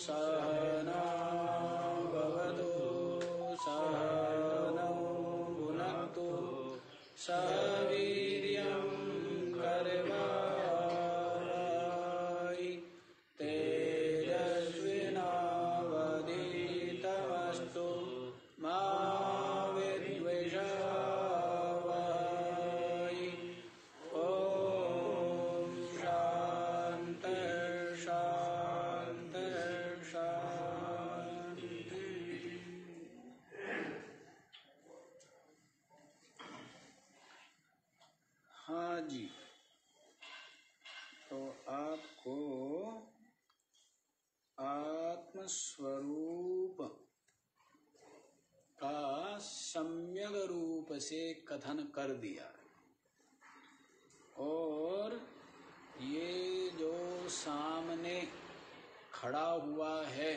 सहना भवतु सहनौ भुनक्तु सह वीर्यं करवावहै तेजस्विनावधीतमस्तु मा विद्विषावहै। ॐ शान्ति शान्ति शान्ति। हाँ जी, तो आपको आत्मस्वरूप का सम्यक रूप से कथन कर दिया, और ये जो सामने खड़ा हुआ है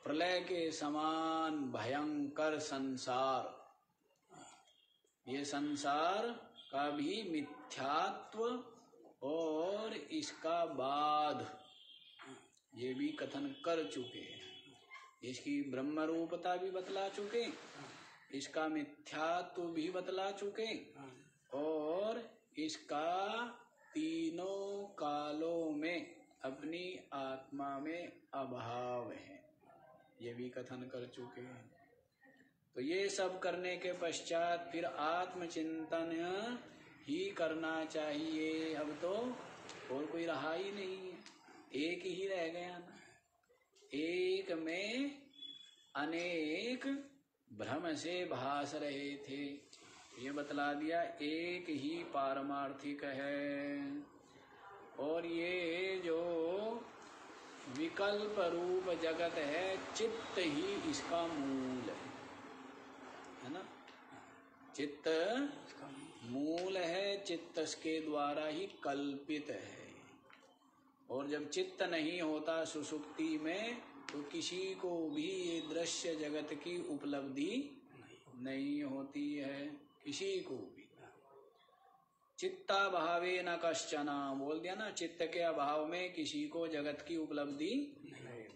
प्रलय के समान भयंकर संसार, ये संसार का भी मिथ्यात्व और इसका बाध ये भी कथन कर चुके हैं। इसकी ब्रह्म रूपता भी बतला चुके, इसका मिथ्यात्व भी बतला चुके, और इसका तीनों कालों में अपनी आत्मा में अभाव है, ये भी कथन कर चुके हैं। तो ये सब करने के पश्चात फिर आत्मचिंतन ही करना चाहिए। अब तो और कोई रहा ही नहीं है, एक ही रह गया ना। एक में अनेक भ्रम से भास रहे थे, ये बतला दिया एक ही पारमार्थिक है। और ये जो विकल्प रूप जगत है, चित्त ही इसका मूल है ना। चित्त मूल है, चित्त के द्वारा ही कल्पित है। और जब चित्त नहीं होता सुषुप्ति में, तो किसी को भी ये दृश्य जगत की उपलब्धि नहीं होती है, किसी को भी। चित्ताभावे न कश्चना, बोल दिया ना, चित्त के अभाव में किसी को जगत की उपलब्धि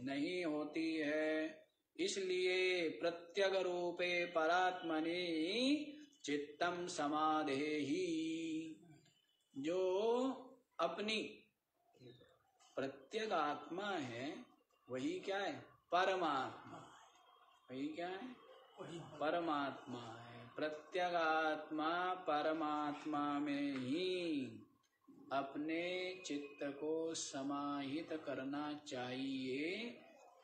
नहीं होती है। इसलिए प्रत्यग रूपे परात्मनि चित्तम समाधेहि, जो अपनी प्रत्यग आत्मा है वही क्या है, परमात्मा। वही क्या है, वही परमात्मा है। प्रत्यग आत्मा परमात्मा में ही अपने चित्त को समाहित करना चाहिए।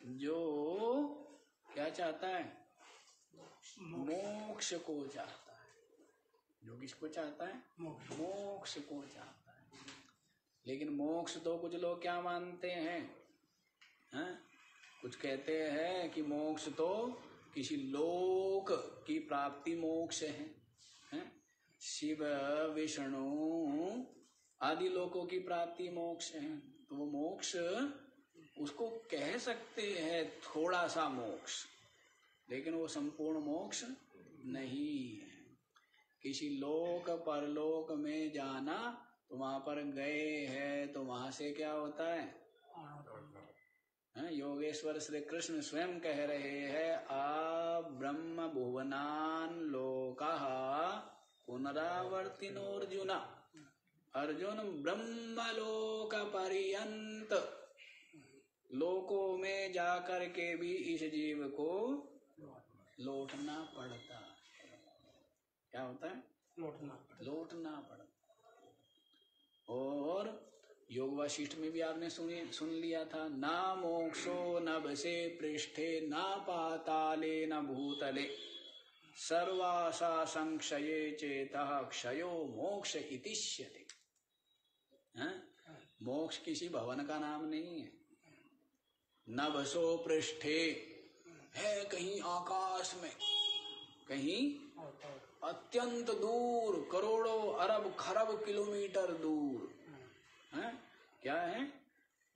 जो क्या चाहता है, मोक्ष को चाहता है। जो किसको चाहता है, मोक्ष को चाहता है। लेकिन मोक्ष तो कुछ लोग क्या मानते हैं, कुछ कहते हैं कि मोक्ष तो किसी लोक की प्राप्ति मोक्ष है, शिव विष्णु आदि लोकों की प्राप्ति मोक्ष है। तो वो मोक्ष उसको कह सकते हैं थोड़ा सा मोक्ष, लेकिन वो संपूर्ण मोक्ष नहीं है। किसी लोक परलोक में जाना, तो वहां पर गए हैं तो वहां से क्या होता है, योगेश्वर श्री कृष्ण स्वयं कह रहे हैं, आ ब्रह्म भुवनान लोकः पुनरावर्तिनोर्जुन। अर्जुन, ब्रह्मलोक पर्यंत लोकों में जाकर के भी इस जीव को लौटना पड़ता है। क्या होता है, लौटना पड़ता। और योग वासिष्ठ में भी आपने सुन लिया था, ना मोक्षो नभसे पृष्ठे ना पाताले न भूतले सर्वासा संक्षये चेतः क्षयो मोक्ष इतिष्यते। मोक्ष किसी भवन का नाम नहीं है। नभसो पृष्ठे है कहीं आकाश में, कहीं अत्यंत दूर, करोड़ों अरब खरब किलोमीटर दूर है। क्या है,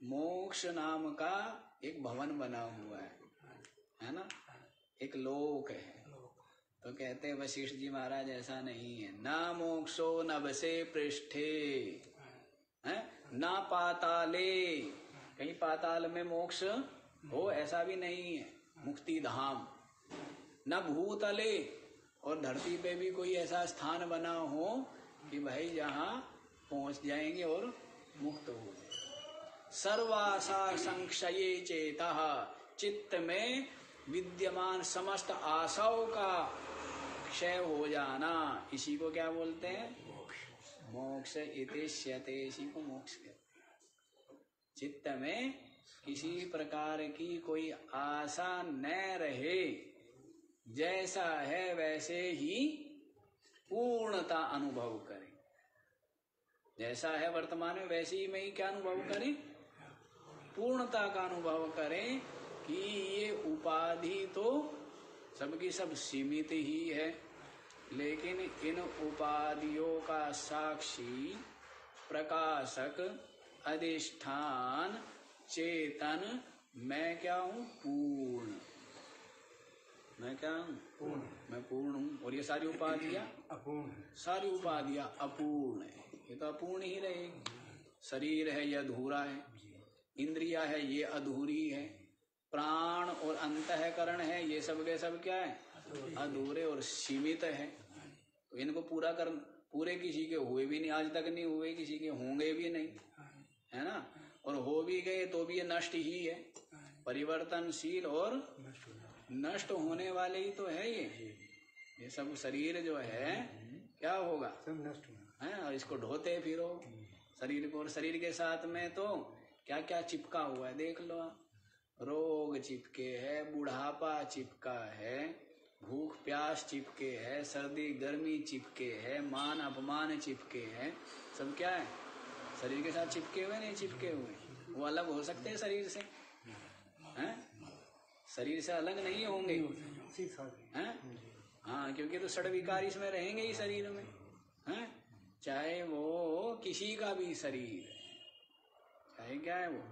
मोक्ष नाम का एक भवन बना हुआ है ना, एक लोक है। तो कहते वशिष्ठ जी महाराज ऐसा नहीं है। ना मोक्षो नभसे पृष्ठे, है ना पाताले, कहीं पाताल में मोक्ष हो ऐसा भी नहीं है, मुक्ति धाम। न भूतले, और धरती पे भी कोई ऐसा स्थान बना हो कि भाई जहाँ पहुंच जाएंगे और मुक्त हो जाएंगे। सर्वासा संक्षये चेतः, चित्त में विद्यमान समस्त आशाओं का क्षय हो जाना, इसी को क्या बोलते हैं? मोक्ष। इतिष्यते, इसी को मोक्ष कहते हैं। चित्त में किसी प्रकार की कोई आशा न रहे, जैसा है वैसे ही पूर्णता अनुभव करें। जैसा है वर्तमान में वैसे ही में ही क्या अनुभव करें? पूर्णता का अनुभव करें कि ये उपाधि तो सबकी सब सीमित ही है, लेकिन इन उपाधियों का साक्षी, प्रकाशक, अधिष्ठान, चेतन मैं क्या हूँ? पूर्ण। मैं क्या हूँ? पूर्ण। मैं पूर्ण हूँ। और ये सारी उपाधियां अपूर्ण, सारी उपाधियां अपूर्ण है, ये तो अपूर्ण ही रहेगी। शरीर है ये अधूरा है, इंद्रिया है ये अधूरी है, प्राण और अंतःकरण है ये सब के सब क्या है? अधूरे और सीमित है। तो इनको पूरा कर, पूरे किसी के हुए भी नहीं, आज तक नहीं हुए, किसी के होंगे भी नहीं, है ना। और हो भी गए तो भी ये नष्ट ही है, परिवर्तनशील और नष्ट होने वाले ही तो है ये सब। शरीर जो है क्या होगा? सब नष्ट है। और इसको ढोते फिरो शरीर को, और शरीर के साथ में तो क्या क्या चिपका हुआ है देख लो आप। रोग चिपके है, बुढ़ापा चिपका है, भूख प्यास चिपके है, सर्दी गर्मी चिपके है, मान अपमान चिपके है, सब क्या है? शरीर के साथ चिपके हुए नहीं चिपके हुए। वो अलग हो सकते हैं शरीर से? हैं? शरीर से अलग नहीं होंगे, हैं? हाँ, क्योंकि तो षड विकार इसमें रहेंगे ही शरीर में, हैं? चाहे वो किसी का भी शरीर, चाहे क्या है वो,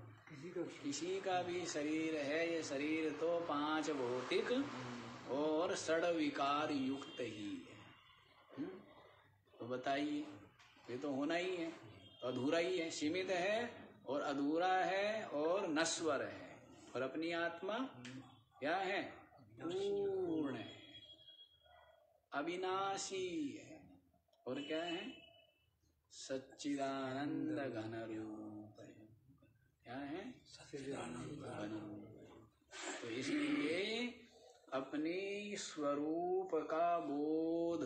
किसी का भी शरीर है, ये शरीर तो पांच भौतिक और षड विकार युक्त ही है। तो बताइए, ये तो होना ही है, तो अधूरा ही है, सीमित है और अधूरा है और नश्वर है। और अपनी आत्मा क्या है? पूर्ण है, अविनाशी है, और क्या है? सच्चिदानंद घन रूप है। क्या है? सच्चिदानंद घन रूप। तो इसलिए अपनी स्वरूप का बोध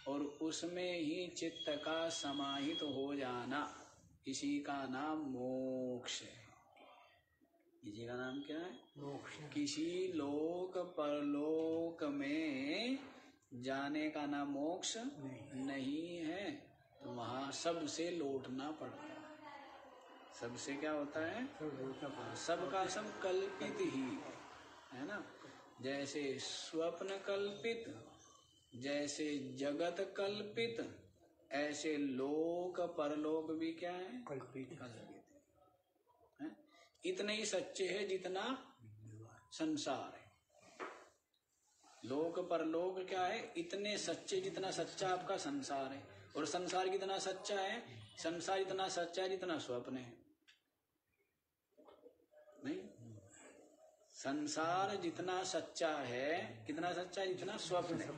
और उसमें ही चित्त का समाहित हो जाना, इसी का नाम मोक्ष है। इसी का नाम क्या है? मोक्ष। किसी लोक परलोक में जाने का नाम मोक्ष नहीं है। तो वहां सबसे लौटना पड़ता है। सबसे क्या होता है? सबका सब कल्पित ही है ना। जैसे स्वप्न कल्पित, जैसे जगत कल्पित, ऐसे लोक परलोक भी क्या है? कल्पित है। इतने ही सच्चे है जितना संसार है। लोक परलोक क्या है? इतने सच्चे जितना सच्चा आपका संसार है। और संसार कितना सच्चा है? संसार इतना सच्चा है जितना स्वप्न है। नहीं, संसार जितना सच्चा है, कितना सच्चा है? जितना स्वप्न है।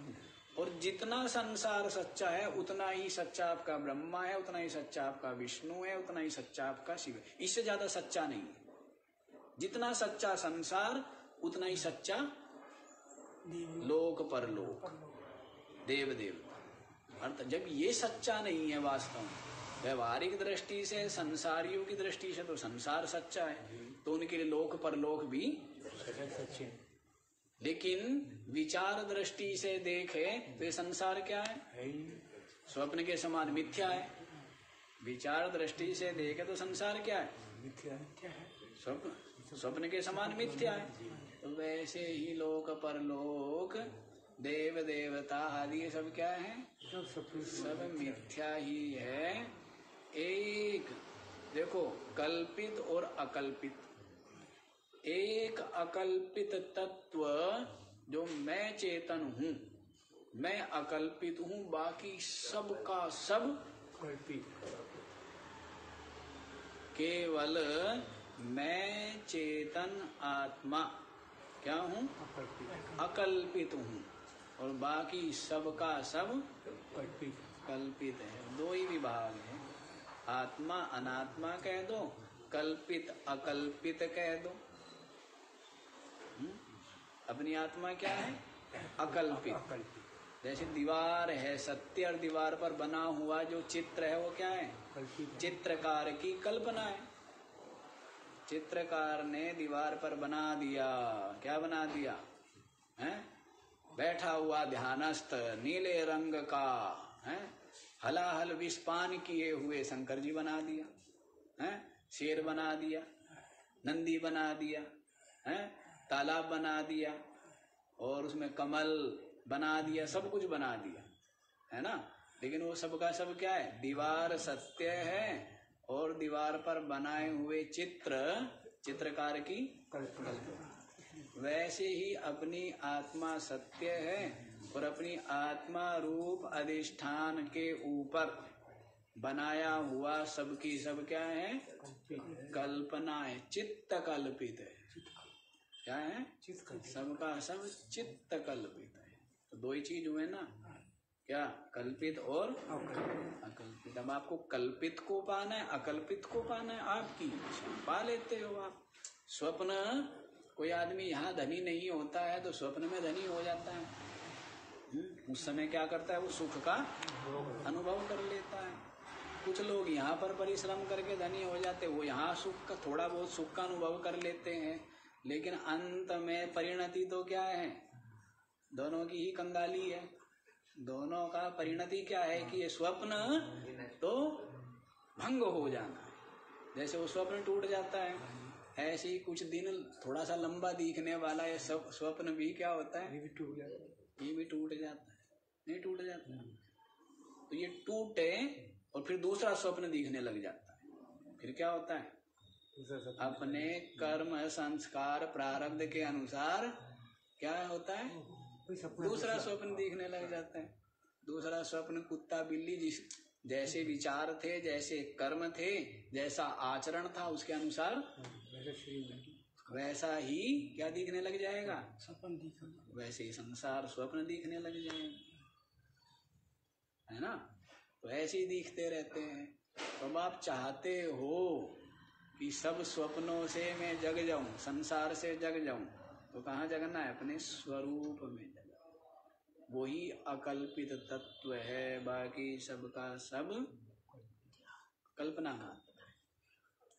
और जितना संसार सच्चा है उतना ही सच्चा आपका ब्रह्मा है, उतना ही सच्चा आपका विष्णु है, उतना ही सच्चा आपका शिव है। इससे ज्यादा सच्चा नहीं है। जितना सच्चा संसार उतना ही सच्चा लोक परलोक, देव देवता। अर्थात जब ये सच्चा नहीं है वास्तव में, व्यवहारिक दृष्टि से, संसारियों की दृष्टि से तो संसार सच्चा है, तो उनके लिए लोक परलोक भी सच्चे। लेकिन विचार दृष्टि से देखे तो ये संसार क्या है? स्वप्न के समान मिथ्या है। विचार दृष्टि से देखे तो संसार क्या है? मिथ्या है। स्वप्न के समान मिथ्या है। तो वैसे ही लोक परलोक, देव देवता आदि सब क्या है? सब मिथ्या ही है। एक देखो, कल्पित और अकल्पित। एक अकल्पित तत्व जो मैं चेतन हूँ, मैं अकल्पित हूँ, बाकी सब का सब कल्पित। केवल मैं चेतन आत्मा क्या हूँ? अकल्पित हूँ, और बाकी सबका सब कल्पित है। दो ही विभाग है, आत्मा अनात्मा कह दो, कल्पित अकल्पित कह दो। अपनी आत्मा क्या है? अकल्पित। जैसे दीवार है सत्य, और दीवार पर बना हुआ जो चित्र है वो क्या है? चित्रकार की कल्पना है। चित्रकार ने दीवार पर बना दिया, क्या बना दिया है? बैठा हुआ ध्यानस्थ नीले रंग का है, हलाहल विषपान किए हुए शंकर जी बना दिया है, शेर बना दिया, नंदी बना दिया है, तालाब बना दिया, और उसमें कमल बना दिया, सब कुछ बना दिया है ना। लेकिन वो सबका सब क्या है? दीवार सत्य है, और दीवार पर बनाए हुए चित्र चित्रकार की कल्पना। वैसे ही अपनी आत्मा सत्य है, और अपनी आत्मा रूप अधिष्ठान के ऊपर बनाया हुआ सबकी सब क्या है? कल्पना है, चित्त कल्पित है। क्या है? सबका सब चित्त कल्पित है। तो दो ही चीज हुए ना, क्या? कल्पित और अकल्पित। अब आपको कल्पित को पाना है, अकल्पित को पाना है, आपकी पा लेते हो आप। स्वप्न, कोई आदमी यहाँ धनी नहीं होता है तो स्वप्न में धनी हो जाता है। उस समय क्या करता है? वो सुख का अनुभव कर लेता है। कुछ लोग यहाँ पर परिश्रम करके धनी हो जाते, वो यहाँ सुख का थोड़ा बहुत सुख का अनुभव कर लेते हैं, लेकिन अंत में परिणति तो क्या है? दोनों की ही कंगाली है। दोनों का परिणति क्या है कि ये स्वप्न तो भंग हो जाना है। जैसे वो स्वप्न टूट जाता है, ऐसे ही कुछ दिन थोड़ा सा लंबा दिखने वाला ये स्वप्न भी क्या होता है? ये भी टूट जाता है। नहीं टूट जाता है तो ये टूटे और फिर दूसरा स्वप्न दिखने लग जाता है। फिर क्या होता है? अपने कर्म संस्कार प्रारब्ध के अनुसार क्या होता है? दूसरा स्वप्न दिखने लग जाता है। दूसरा स्वप्न कुत्ता बिल्ली जिस जैसे विचार थे, जैसे कर्म थे, जैसा आचरण था, उसके अनुसार वैसा ही क्या दिखने लग जाएगा? स्वप्न। वैसे ही संसार स्वप्न दिखने लग जाएगा, है ना। तो ऐसे ही दिखते रहते हैं। तो अब आप चाहते हो कि सब स्वप्नों से मैं जग जाऊं, संसार से जग जाऊं, तो कहाँ जगना है? अपने स्वरूप में जगना। वही अकल्पित तत्व है, बाकी सबका सब कल्पना मात्र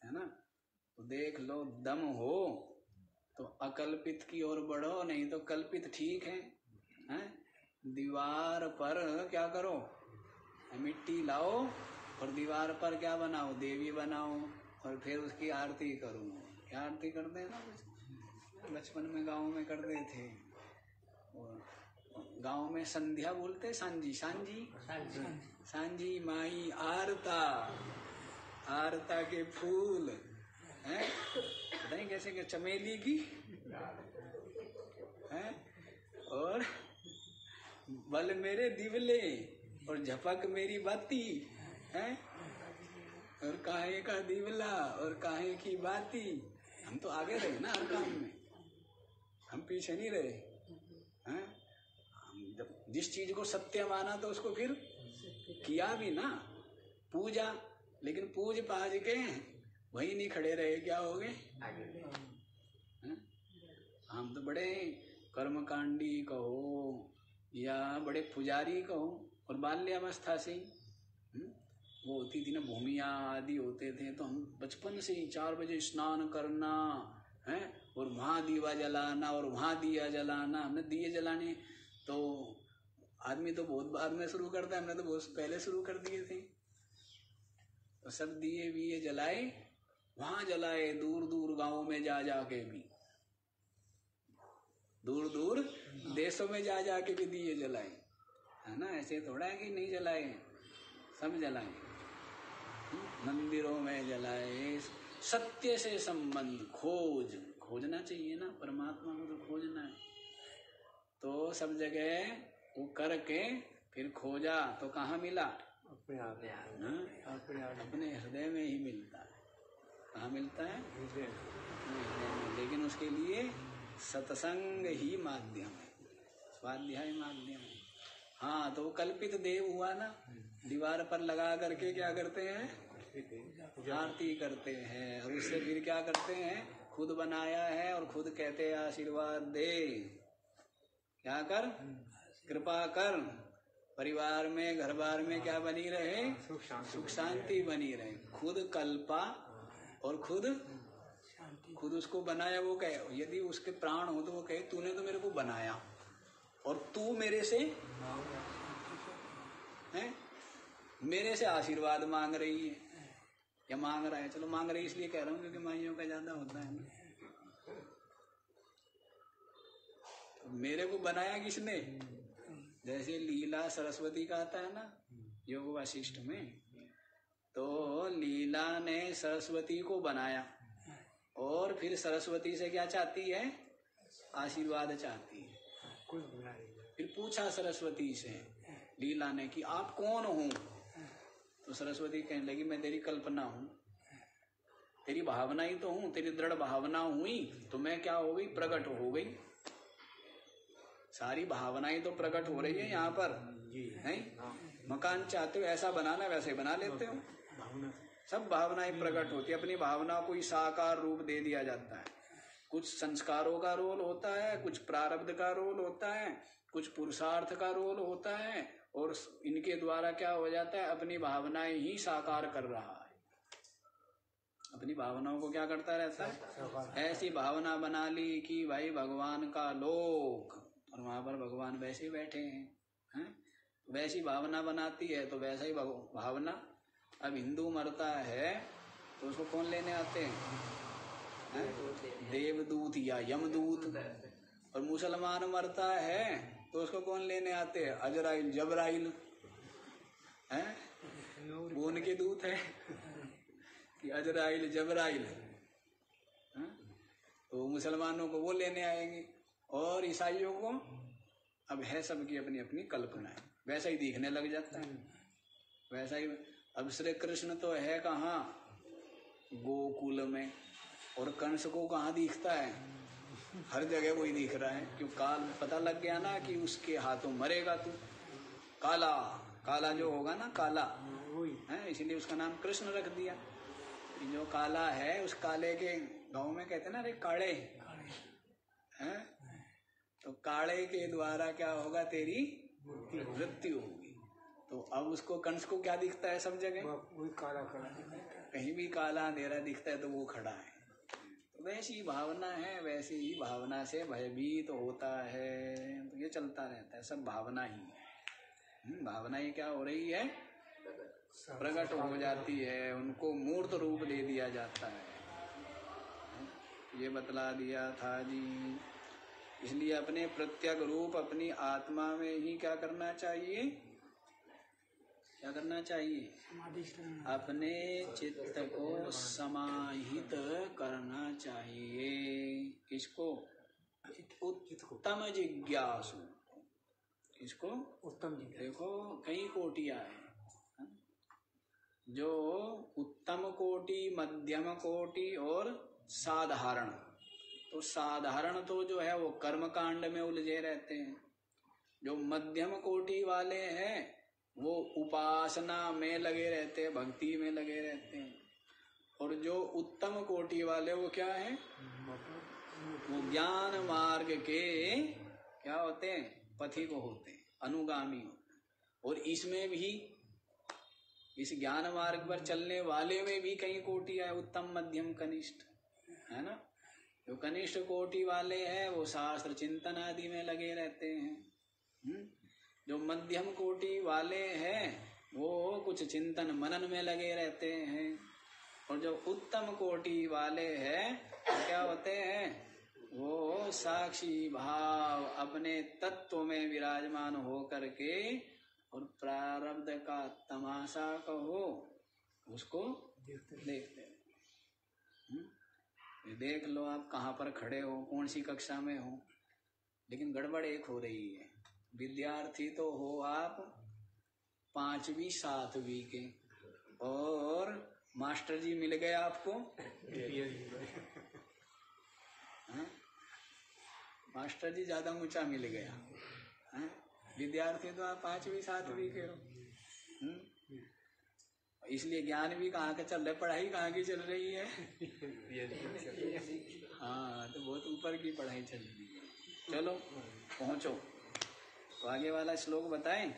है ना। तो देख लो, दम हो तो अकल्पित की ओर बढ़ो, नहीं तो कल्पित ठीक है, हैं? दीवार पर क्या करो? मिट्टी लाओ और दीवार पर क्या बनाओ? देवी बनाओ, और फिर उसकी आरती करो। क्या आरती करते हैं ना, बचपन में गाँव में करते थे। और गाँव में संध्या बोलते, सांझी सांझी सांझी माई आरता, आरता के फूल हैं, पता नहीं कैसे के चमेली की हैं, और बल मेरे दिवले और झपक मेरी बाती हैं, और काहे का दिवला और काहे की बाती। हम तो आगे रहे ना हर काम में, हम पीछे नहीं रहे हैं। हम जब जिस चीज को सत्य माना तो उसको फिर किया भी ना, पूजा। लेकिन पूज पाज के वही नहीं खड़े रहे, क्या हो गए? हम तो बड़े कर्मकांडी कहो या बड़े पुजारी कहो, और बाल्यावस्था से वो होती थी ना, भूमिया आदि होते थे, तो हम बचपन से ही 4 बजे स्नान करना है, और वहाँ दीवा जलाना और वहाँ दिया जलाना। हमने दिए जलाने तो आदमी तो बहुत बाद में शुरू करता है, हमने तो बहुत पहले शुरू कर दिए थे। तो सब दिए विए जलाए, वहाँ जलाए, दूर दूर गाँव में जा जाके भी, दूर दूर देशों में जा जाके भी दिए जलाए, है ना। ऐसे थोड़ा है कि नहीं जलाए, सब जलाए, मंदिरों में जलाए। सत्य से संबंध खोजना चाहिए ना, परमात्मा को तो खोजना है। तो सब जगह वो करके फिर खोजा तो कहाँ मिला? अपने हृदय में ही मिलता है। कहाँ मिलता है? लेकिन उसके लिए सत्संग ही माध्यम है, स्वाध्याय माध्यम है। हाँ, तो वो कल्पित देव हुआ ना, दीवार पर लगा करके क्या करते हैं? आरती करते हैं, और उससे फिर क्या करते हैं? खुद बनाया है और खुद कहते हैं आशीर्वाद दे, क्या कर, कृपा कर, परिवार में घर बार में क्या बनी रहे? सुख शांति बनी रहे। खुद कल्पा और खुद उसको बनाया। वो कहे, यदि उसके प्राण हो तो वो कहे तूने तो मेरे को बनाया और तू मेरे से हैं, मेरे से आशीर्वाद मांग रही है या मांग रहा है। चलो मांग रही इसलिए कह रहा हूँ क्योंकि माइयों का ज्यादा होता है ना। तो मेरे को बनाया किसने? जैसे लीला सरस्वती का आता है ना योग वासिष्ठ में, तो लीला ने सरस्वती को बनाया और फिर सरस्वती से क्या चाहती है? आशीर्वाद चाहती है। फिर पूछा सरस्वती से लीला ने कि आप कौन हो? तो सरस्वती कहने लगी मैं तेरी कल्पना हूँ, तेरी भावना ही तो हूँ, तेरी दृढ़ भावना हुई तो मैं क्या हो गई? प्रकट हो गई। सारी भावनाएं तो प्रकट हो रही है यहाँ पर, नहीं? मकान चाहते हो ऐसा बनाना, वैसे बना लेते हो। सब भावनाएं प्रकट होती है, अपनी भावनाओं को साकार रूप दे दिया जाता है। कुछ संस्कारों का रोल होता है, कुछ प्रारब्ध का रोल होता है, कुछ पुरुषार्थ का रोल होता है, और इनके द्वारा क्या हो जाता है? अपनी भावनाएं ही साकार कर रहा है, अपनी भावनाओं को क्या करता रहता है? ऐसी भावना बना ली कि भाई भगवान का लोक, और वहां पर भगवान वैसे ही बैठे हैं? वैसी भावना बनाती है तो वैसा ही भावना। अब हिंदू मरता है तो उसको कौन लेने आते हैं? देवदूत या यमदूत। और मुसलमान मरता है तो उसको कौन लेने आते हैं? अजराइल जबराइल है, वो उनके दूत है कि अजराइल जबराइल। तो मुसलमानों को वो लेने आएंगे, और ईसाइयों को अब है सबकी अपनी अपनी कल्पना है, वैसा ही दिखने लग जाता है, वैसा ही। अब श्री कृष्ण तो है कहाँ? गोकुल में, और कंस को कहाँ दिखता है? हर जगह वही दिख रहा है। क्यों? काल पता लग गया ना कि उसके हाथों मरेगा तू। काला काला जो होगा ना, काला है, इसीलिए उसका नाम कृष्ण रख दिया। जो काला है उस काले के गांव में कहते हैं ना, अरे काले हैं, तो काले के द्वारा क्या होगा? तेरी मृत्यु होगी। तो अब उसको कंस को क्या दिखता है? सब जगह वही काला काला, कहीं भी काला अंधेरा दिखता है तो वो खड़ा है। तो वैसी भावना है, वैसी ही भावना से भयभीत होता है। तो ये चलता रहता है, सब भावना ही है। भावना ही क्या हो रही है? प्रकट हो जाती है, उनको मूर्त रूप दे दिया जाता है। ये बतला दिया था जी। इसलिए अपने प्रत्यक रूप अपनी आत्मा में ही क्या करना चाहिए? क्या करना चाहिए? अपने चित्त को समाहित करना चाहिए। किसको? उत्तम जिज्ञासु। किसको? उत्तम जिज्ञासु। देखो कई कोटियां हैं, जो उत्तम कोटि, मध्यम कोटि और साधारण। तो साधारण तो जो है वो कर्म कांड में उलझे रहते हैं। जो मध्यम कोटि वाले हैं वो उपासना में लगे रहते हैं, भक्ति में लगे रहते हैं। और जो उत्तम कोटि वाले वो क्या है? वो ज्ञान मार्ग के क्या होते हैं? पथिक होते हैं, अनुगामी होते हैं। और इसमें भी, इस ज्ञान मार्ग पर चलने वाले में भी कई कोटियां है, उत्तम मध्यम कनिष्ठ, है ना? जो कनिष्ठ कोटि वाले हैं वो शास्त्र चिंतन आदि में लगे रहते हैं। जो मध्यम कोटि वाले हैं वो कुछ चिंतन मनन में लगे रहते हैं। और जो उत्तम कोटि वाले हैं तो क्या होते हैं? वो साक्षी भाव अपने तत्व में विराजमान हो करके, और प्रारब्ध का तमाशा कहो उसको देखते हैं। देख लो आप कहाँ पर खड़े हो, कौन सी कक्षा में हो, लेकिन गड़बड़ एक हो रही है। विद्यार्थी तो हो आप 5वीं 7वीं के, और मास्टर जी मिल गए आपको? हाँ? मास्टर जी ज्यादा ऊंचा मिल गया। हाँ? विद्यार्थी तो आप 5वीं 7वीं के हो। इसलिए ज्ञान भी कहाँ का चल रहा है, पढ़ाई कहाँ की चल रही है? हाँ, तो बहुत ऊपर की पढ़ाई चल रही है। चलो पहुंचो। तो आगे वाला श्लोक बताएं।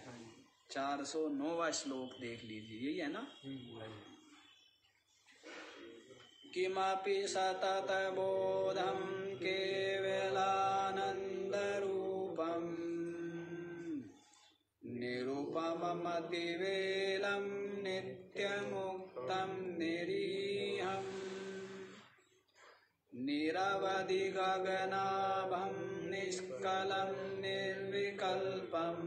409वां श्लोक देख लीजिए, यही है ना? किमपि सतत बोधं केवलानन्दरूपम् निरुपममतिवेलं नित्यमुक्तं निरीहम् निरवधि गगनाभं निष्कलं निर्विकल्पम्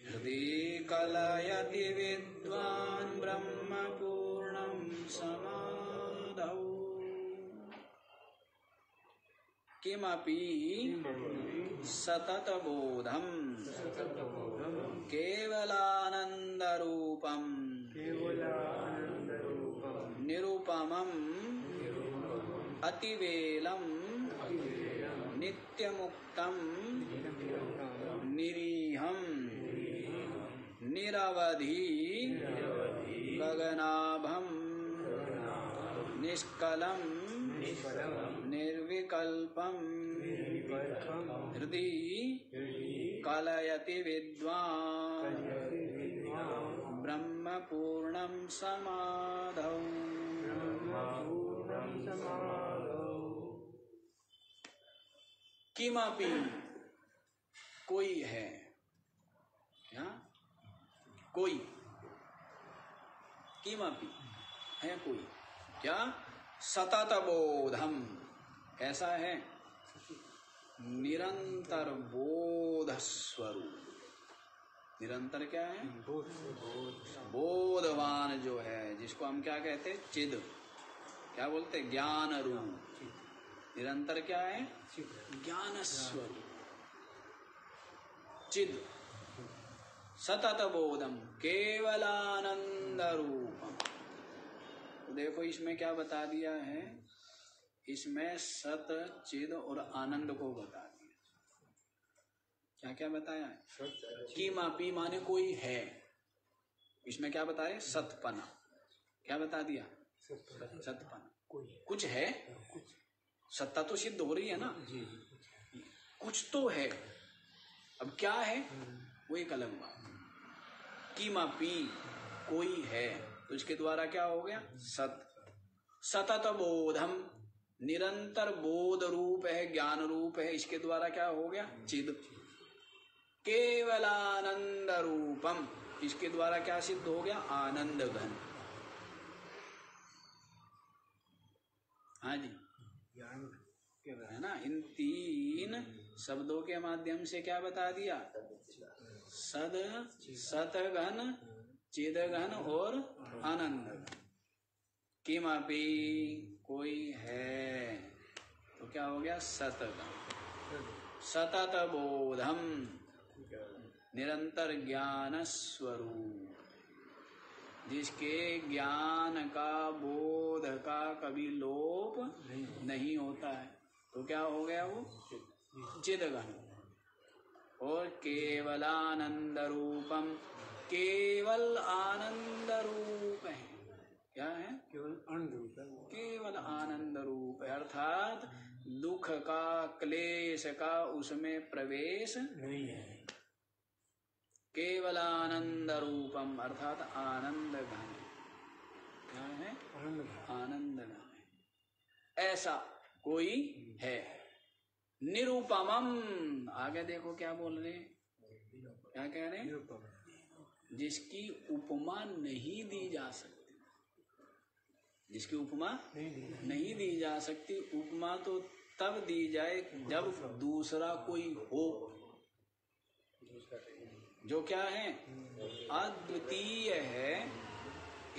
हृदि कलयति विद्वान् ब्रह्मपूर्णं समाधौ। किमपि सतत बोधं केवलानन्दरूपं निरुपमं अतिवेलं नित्यमुक्तं निरीहं निरवधि गगनाभं निष्कलं निर्विकल्पं हृदि कलयति विद्वान् ब्रह्मपूर्णं समाधौ। किमपि कोई है, क्या? कोई, किमपि है कोई, क्या? सतत बोधम, कैसा है? निरंतर बोध स्वरूप। निरंतर क्या है? बोधवान जो है, जिसको हम क्या कहते हैं? चिद, क्या बोलते? ज्ञान रूप। निरंतर क्या है? ज्ञान स्वरूप चिद सतत बोधम केवलानंद रूपम। तो देखो इसमें क्या बता दिया है, इसमें सत चिद और आनंद को बता दिया। क्या क्या बताया है? किमपि माने कोई है, इसमें क्या बताया? सतपना। क्या बता दिया? सतपना, कुछ है। सत्ता तो सिद्ध हो रही है ना, कुछ तो है। अब क्या है वो एक अलग बात। किमपि कोई है, तो इसके द्वारा क्या हो गया? सत। सतत बोधम, निरंतर बोध रूप है, ज्ञान रूप है, इसके द्वारा क्या हो गया? चिद। केवलानंद रूपम, इसके द्वारा क्या सिद्ध हो गया? आनंद घन। हाँ जी, है ना? इन तीन शब्दों के माध्यम से क्या बता दिया? सद, सतघन, चिदघन और आनंद घन। किमपि कोई है, तो क्या हो गया? सतघन। सतत बोधम, निरंतर ज्ञान स्वरूप, जिसके ज्ञान का, बोध का कभी लोप नहीं होता है, तो क्या हो गया वो? चिदघन। और केवलानंद रूपम, केवल आनंद रूप है। क्या है? केवल आनंद रूप है। केवल आनंद रूप है, अर्थात दुख का, क्लेश का उसमें प्रवेश नहीं है। केवल आनंद रूपम अर्थात आनंद घन। क्या है? आनंद घन। ऐसा कोई है। निरुपमम, आगे देखो क्या बोल रहे हैं, क्या कह रहे हैं? जिसकी उपमा नहीं दी जा सकती। जिसकी उपमा नहीं दी जा सकती। उपमा तो तब दी जाए जब दूसरा कोई हो, जो क्या है? अद्वितीय है,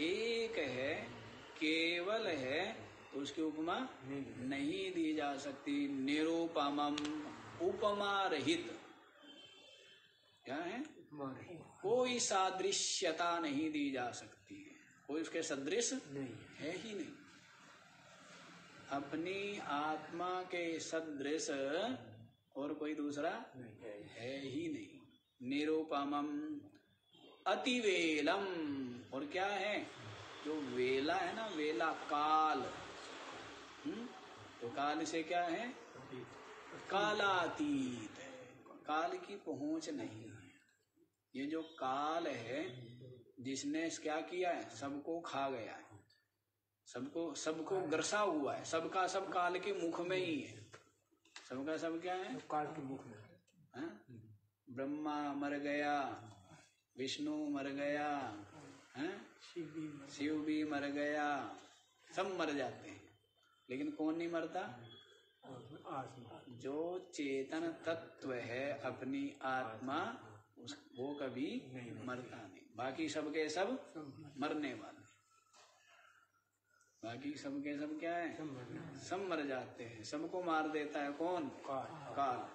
एक है, केवल है, तो उसकी उपमा नहीं दी जा सकती। निरुपमम, उपमा रहित। क्या है? कोई सादृश्यता नहीं दी जा सकती है। कोई उसके सदृश है ही नहीं। अपनी आत्मा के सदृश और कोई दूसरा है ही नहीं। निरुपमम अतिवेलम, और क्या है जो वेला है ना, वेला काल, तो काल से क्या है, कालातीत है, काल की पहुंच नहीं है। ये जो काल है जिसने क्या किया है, सबको खा गया है, सबको ग्रसा हुआ है, सबका सब काल के मुख में ही है, सबका सब क्या है, काल के मुख में। ब्रह्मा मर गया, विष्णु मर गया, शिव भी मर गया, सब मर जाते हैं, लेकिन कौन नहीं मरता, जो चेतन तत्व है अपनी आत्मा, वो कभी मरता नहीं। बाकी सबके सब मरने वाले, बाकी सबके सब क्या है, सब मर जाते हैं, सबको मार देता है कौन, काल।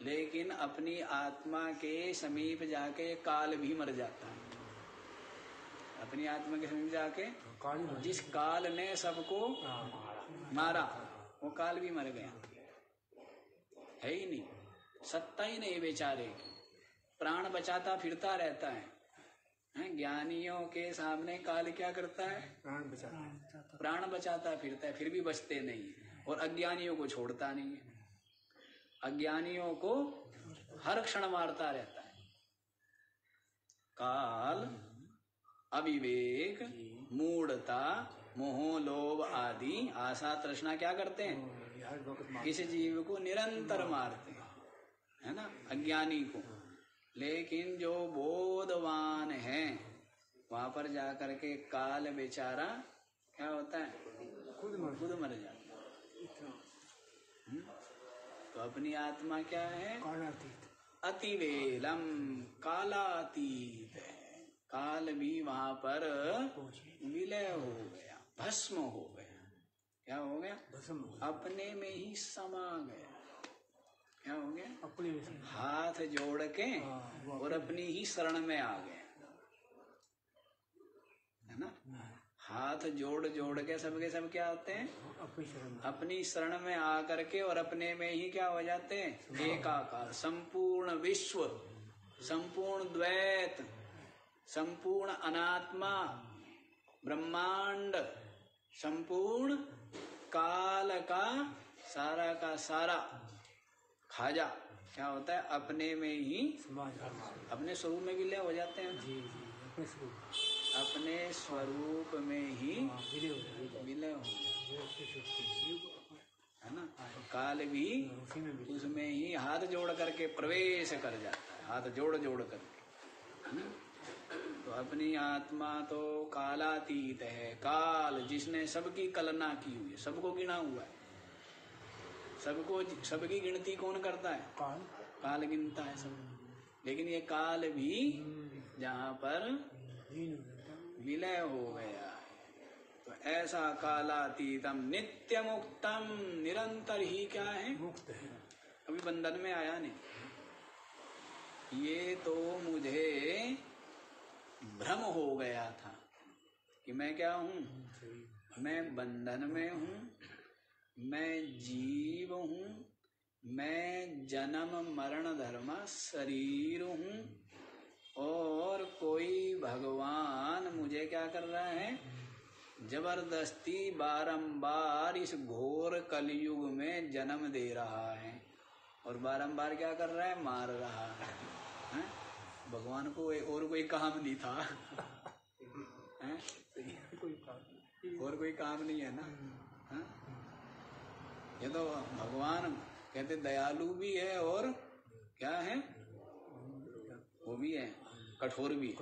लेकिन अपनी आत्मा के समीप जाके काल भी मर जाता है। अपनी आत्मा के समीप जाके जिस काल ने सबको मारा, वो काल भी मर गया, है ही नहीं, सत्ता ही नहीं बेचारे, प्राण बचाता फिरता रहता है। ज्ञानियों के सामने काल क्या करता है, प्राण बचाता फिरता है, फिर भी बचते नहीं, और अज्ञानियों को छोड़ता नहीं है, अज्ञानियों को हर क्षण मारता रहता है। काल, अविवेक, मूढ़ता, मोह, लोभ आदि आशा तृष्णा क्या करते हैं, इस जीव को निरंतर मारते हैं, है ना, अज्ञानी को। लेकिन जो बोधवान है, वहां पर जाकर के काल बेचारा क्या होता है, खुद मर जाता है। तो अपनी आत्मा क्या है, अतिवेलम, कालातीत है, काल भी वहां पर विलय हो गया, भस्म हो गया। क्या हो गया, अपने में ही समा गया। क्या हो गया, अपने हाथ जोड़ के और अपनी ही शरण में आ गए, है ना। हाथ जोड़ के सबके सब क्या होते हैं, अपनी शरण में आकर के और अपने में ही क्या हो जाते हैं, एकाकार। संपूर्ण विश्व, संपूर्ण द्वैत, संपूर्ण अनात्मा, ब्रह्मांड, संपूर्ण काल का सारा खाजा क्या होता है, अपने में ही अपने स्वरूप में विलय हो जाते हैं। अपने स्वरूप में ही विलय हो है ना। काल भी उसमें ही हाथ जोड़ करके प्रवेश कर जाता है, हाथ जोड़ करके। तो अपनी आत्मा तो कालातीत है। काल जिसने सबकी कलना की हुई है, सबको गिना हुआ है, सबकी गिनती कौन करता है, काल गिनता है सब। लेकिन ये काल भी जहाँ पर विलय हो गया है, तो ऐसा कालातीतम नित्य मुक्तम, निरंतर ही क्या है, मुक्त है, अभी बंधन में आया नहीं। ये तो मुझे भ्रम हो गया था कि मैं क्या हूँ, मैं बंधन में हूँ, मैं जीव हूँ, मैं जन्म मरण धर्म शरीर हूँ, और कोई भगवान मुझे क्या कर रहा है, जबरदस्ती बारंबार इस घोर कलयुग में जन्म दे रहा है, और बारंबार क्या कर रहा है, मार रहा है। भगवान को और कोई काम नहीं था है? और कोई काम नहीं है ना। ये तो भगवान कहते दयालु भी है और क्या है, वो भी है, कठोर भी है।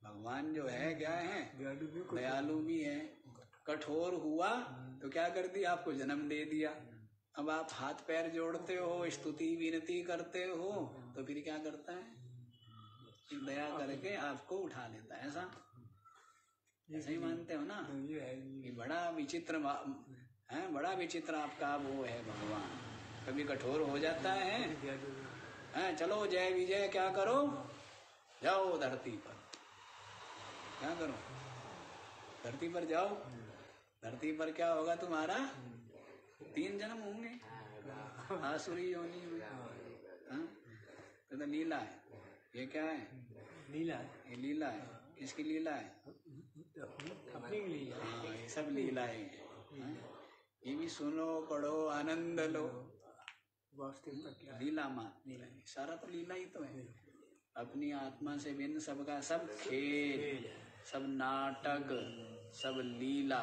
भगवान जो है क्या है, दयालु भी है। कठोर हुआ तो क्या कर दिया, आपको जन्म दे दिया। अब आप हाथ पैर जोड़ते हो, स्तुति विनती करते हो, तो फिर क्या करता है, दया करके आपको उठा लेता है। ऐसा ही मानते हो ना, ये बड़ा विचित्र है, बड़ा विचित्र आपका वो है भगवान। कभी कठोर हो जाता है, चलो जय विजय क्या करो, जाओ धरती पर, क्या करो, धरती पर जाओ, धरती पर क्या होगा तुम्हारा? 3 जन्म होंगे आसुरी योनि में। हाँ? तो लीला है। ये क्या है? लीला है। ये लीला है। किसकी लीला है? अपनी लीला। हाँ, ये सब लीला है। हाँ? ये भी सुनो, पढ़ो, आनंद लो। लीला मात्र है, सारा तो लीला ही तो है। अपनी आत्मा से भिन्न सबका सब खेल, सब नाटक, सब लीला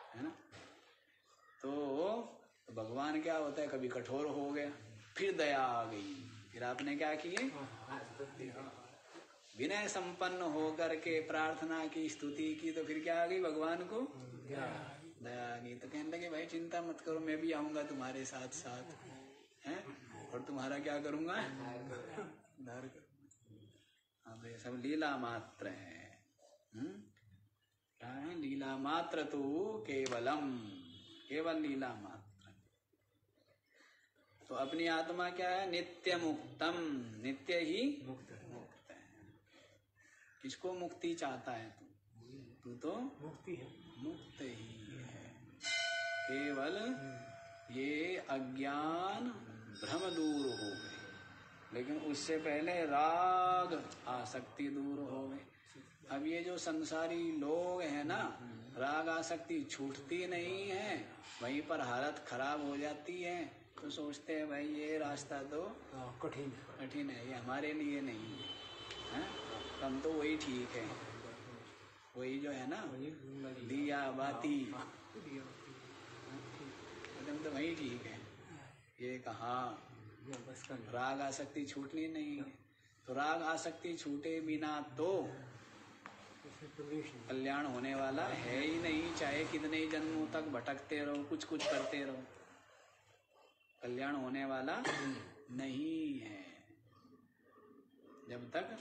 है ना। तो भगवान क्या होता है, कभी कठोर हो गया, फिर दया आ गई, फिर आपने क्या किए? विनय संपन्न होकर के प्रार्थना की, स्तुति की, तो फिर क्या आ गई? भगवान को दया आ गई। तो कहने लगे भाई चिंता मत करो, मैं भी आऊंगा तुम्हारे साथ साथ, हैं, और तुम्हारा क्या करूंगा? उद्धार करूंगा। अब ये सब लीला मात्र है। क्या है? लीला मात्र तू केवलम, केवल लीला मात्र। तो अपनी आत्मा क्या है? नित्य मुक्तम, नित्य ही मुक्त है। किसको मुक्ति चाहता है तू? तो मुक्ति है, मुक्त ही है। केवल ये अज्ञान भ्रम दूर हो गए, लेकिन उससे पहले राग आसक्ति दूर हो गए। अब ये जो संसारी लोग हैं ना, राग आसक्ति छूटती नहीं है, वहीं पर हालत खराब हो जाती है। तो सोचते हैं भाई ये रास्ता तो कठिन है, ये हमारे लिए नहीं है, हम तो वही ठीक है, वही जो है ना दिया बाती, हम तो वही ठीक है। ये कहा राग आसक्ति छूटनी नहीं है। तो राग आसक्ति छूटे बिना तो कल्याण होने वाला है ही नहीं। चाहे कितने ही जन्मों तक भटकते रहो, कुछ कुछ करते रहो, कल्याण होने वाला नहीं है जब तक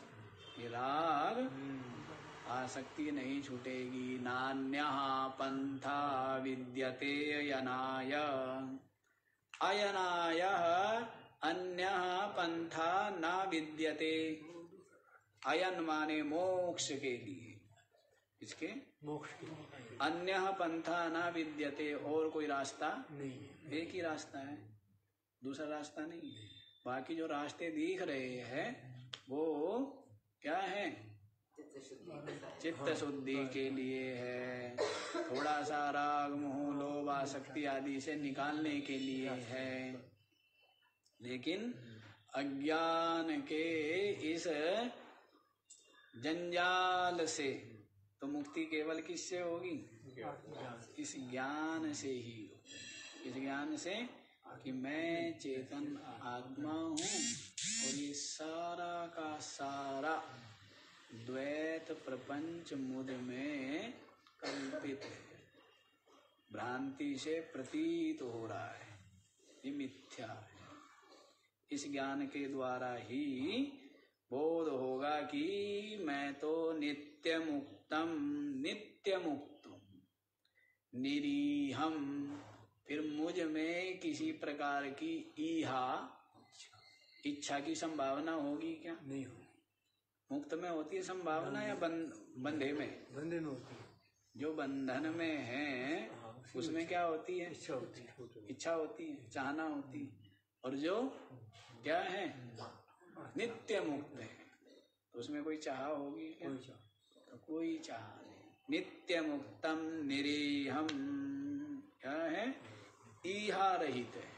ये राग आसक्ति नहीं छूटेगी। नान्यः पंथा विद्यते अयनाय, अयनायः अन्यः पंथा न विद्यते। अयन माने मोक्ष के लिए, इसके मोक्ष के लिए। अन्यः पंथा न विद्यते, और कोई रास्ता नहीं, एक ही रास्ता है, दूसरा रास्ता नहीं है। बाकी जो रास्ते दिख रहे हैं वो क्या है? चित्त शुद्धि के लिए है, थोड़ा सा राग मोह लोभ आसक्ति आदि से निकालने के लिए है। लेकिन अज्ञान के इस जंजाल से तो मुक्ति केवल किससे होगी? इस ज्ञान से ही होगी। इस ज्ञान से कि मैं चेतन आत्मा हूँ और ये सारा का सारा द्वैत प्रपंच मुझ में कल्पित है, भ्रांति से प्रतीत हो रहा है, ये मिथ्या है। इस ज्ञान के द्वारा ही बोध होगा कि मैं तो नित्य मुक्तम, नित्य मुक्त हूँ, निरीहम। फिर मुझ में किसी प्रकार की ईहा, इच्छा की संभावना होगी क्या? नहीं होगी। मुक्त में होती है संभावना या बंधे में? बंधे में होती है। जो बंधन में है उसमें क्या होती है? इच्छा होती है, इच्छा होती है, चाहना होती है। और जो क्या है? नित्य मुक्त है, तो उसमें कोई चाह होगी क्या? तो कोई चाह नहीं। नित्य मुक्तम निरीहम क्या है? ईहा रहित है,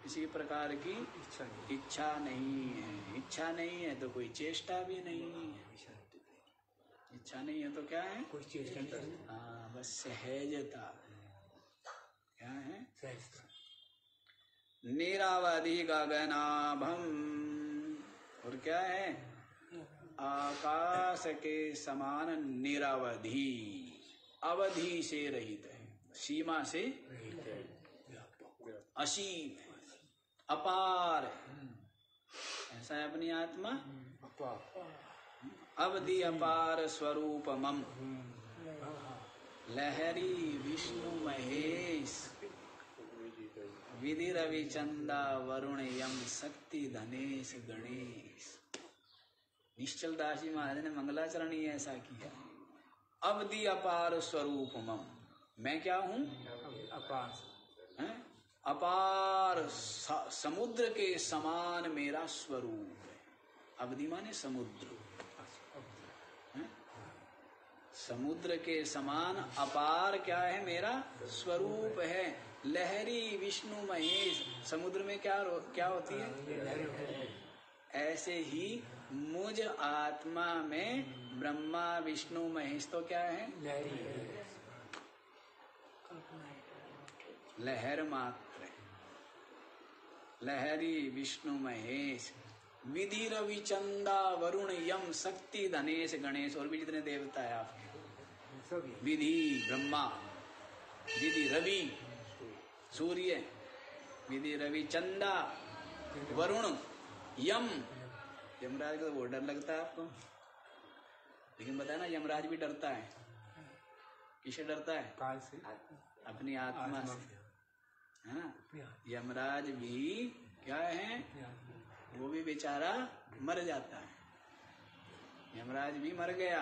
किसी प्रकार की इच्छा नहीं है। इच्छा नहीं है तो कोई चेष्टा भी नहीं है। इच्छा नहीं है तो क्या है? कोई चेष्टा नहीं। हाँ, बस सहजता। क्या है? सहजता। निरावधि गगनाभम, और क्या है? आकाश के समान निरावधि, अवधि से रहित है, सीमा से रहित है, असीम है, अपार है। ऐसा है अपनी आत्मा, अवधि अपार स्वरूपमम। लहरी विष्णु महेश, विधि रविचंदा वरुण यम शक्ति धनेश गणेश। निश्चल दास जी महाराज ने मंगलाचरण ही ऐसा किया। अवधि अपार स्वरूप मम, मैं क्या हूँ? अपार हैं? अपार समुद्र के समान मेरा स्वरूप है। अवधि माने समुद्र, हैं? समुद्र के समान अपार क्या है? मेरा स्वरूप है। लहरी विष्णु महेश, समुद्र में क्या होती है? ऐसे ही मुझ आत्मा में ब्रह्मा विष्णु महेश तो क्या है? लहर मात्र। लहरी विष्णु महेश, विधि रवि चंदा वरुण यम शक्ति धनेश गणेश, और भी जितने देवता है आपके, विधि ब्रह्मा, विधि रवि सूर्य, विधि रवि चंदा वरुण यम। यमराज का तो वो डर लगता है आपको, लेकिन बताया ना यमराज भी डरता है। किससे डरता है? काल से, अपनी आत्मा से, है ना। यमराज भी क्या है? वो भी बेचारा मर जाता है। यमराज भी मर गया,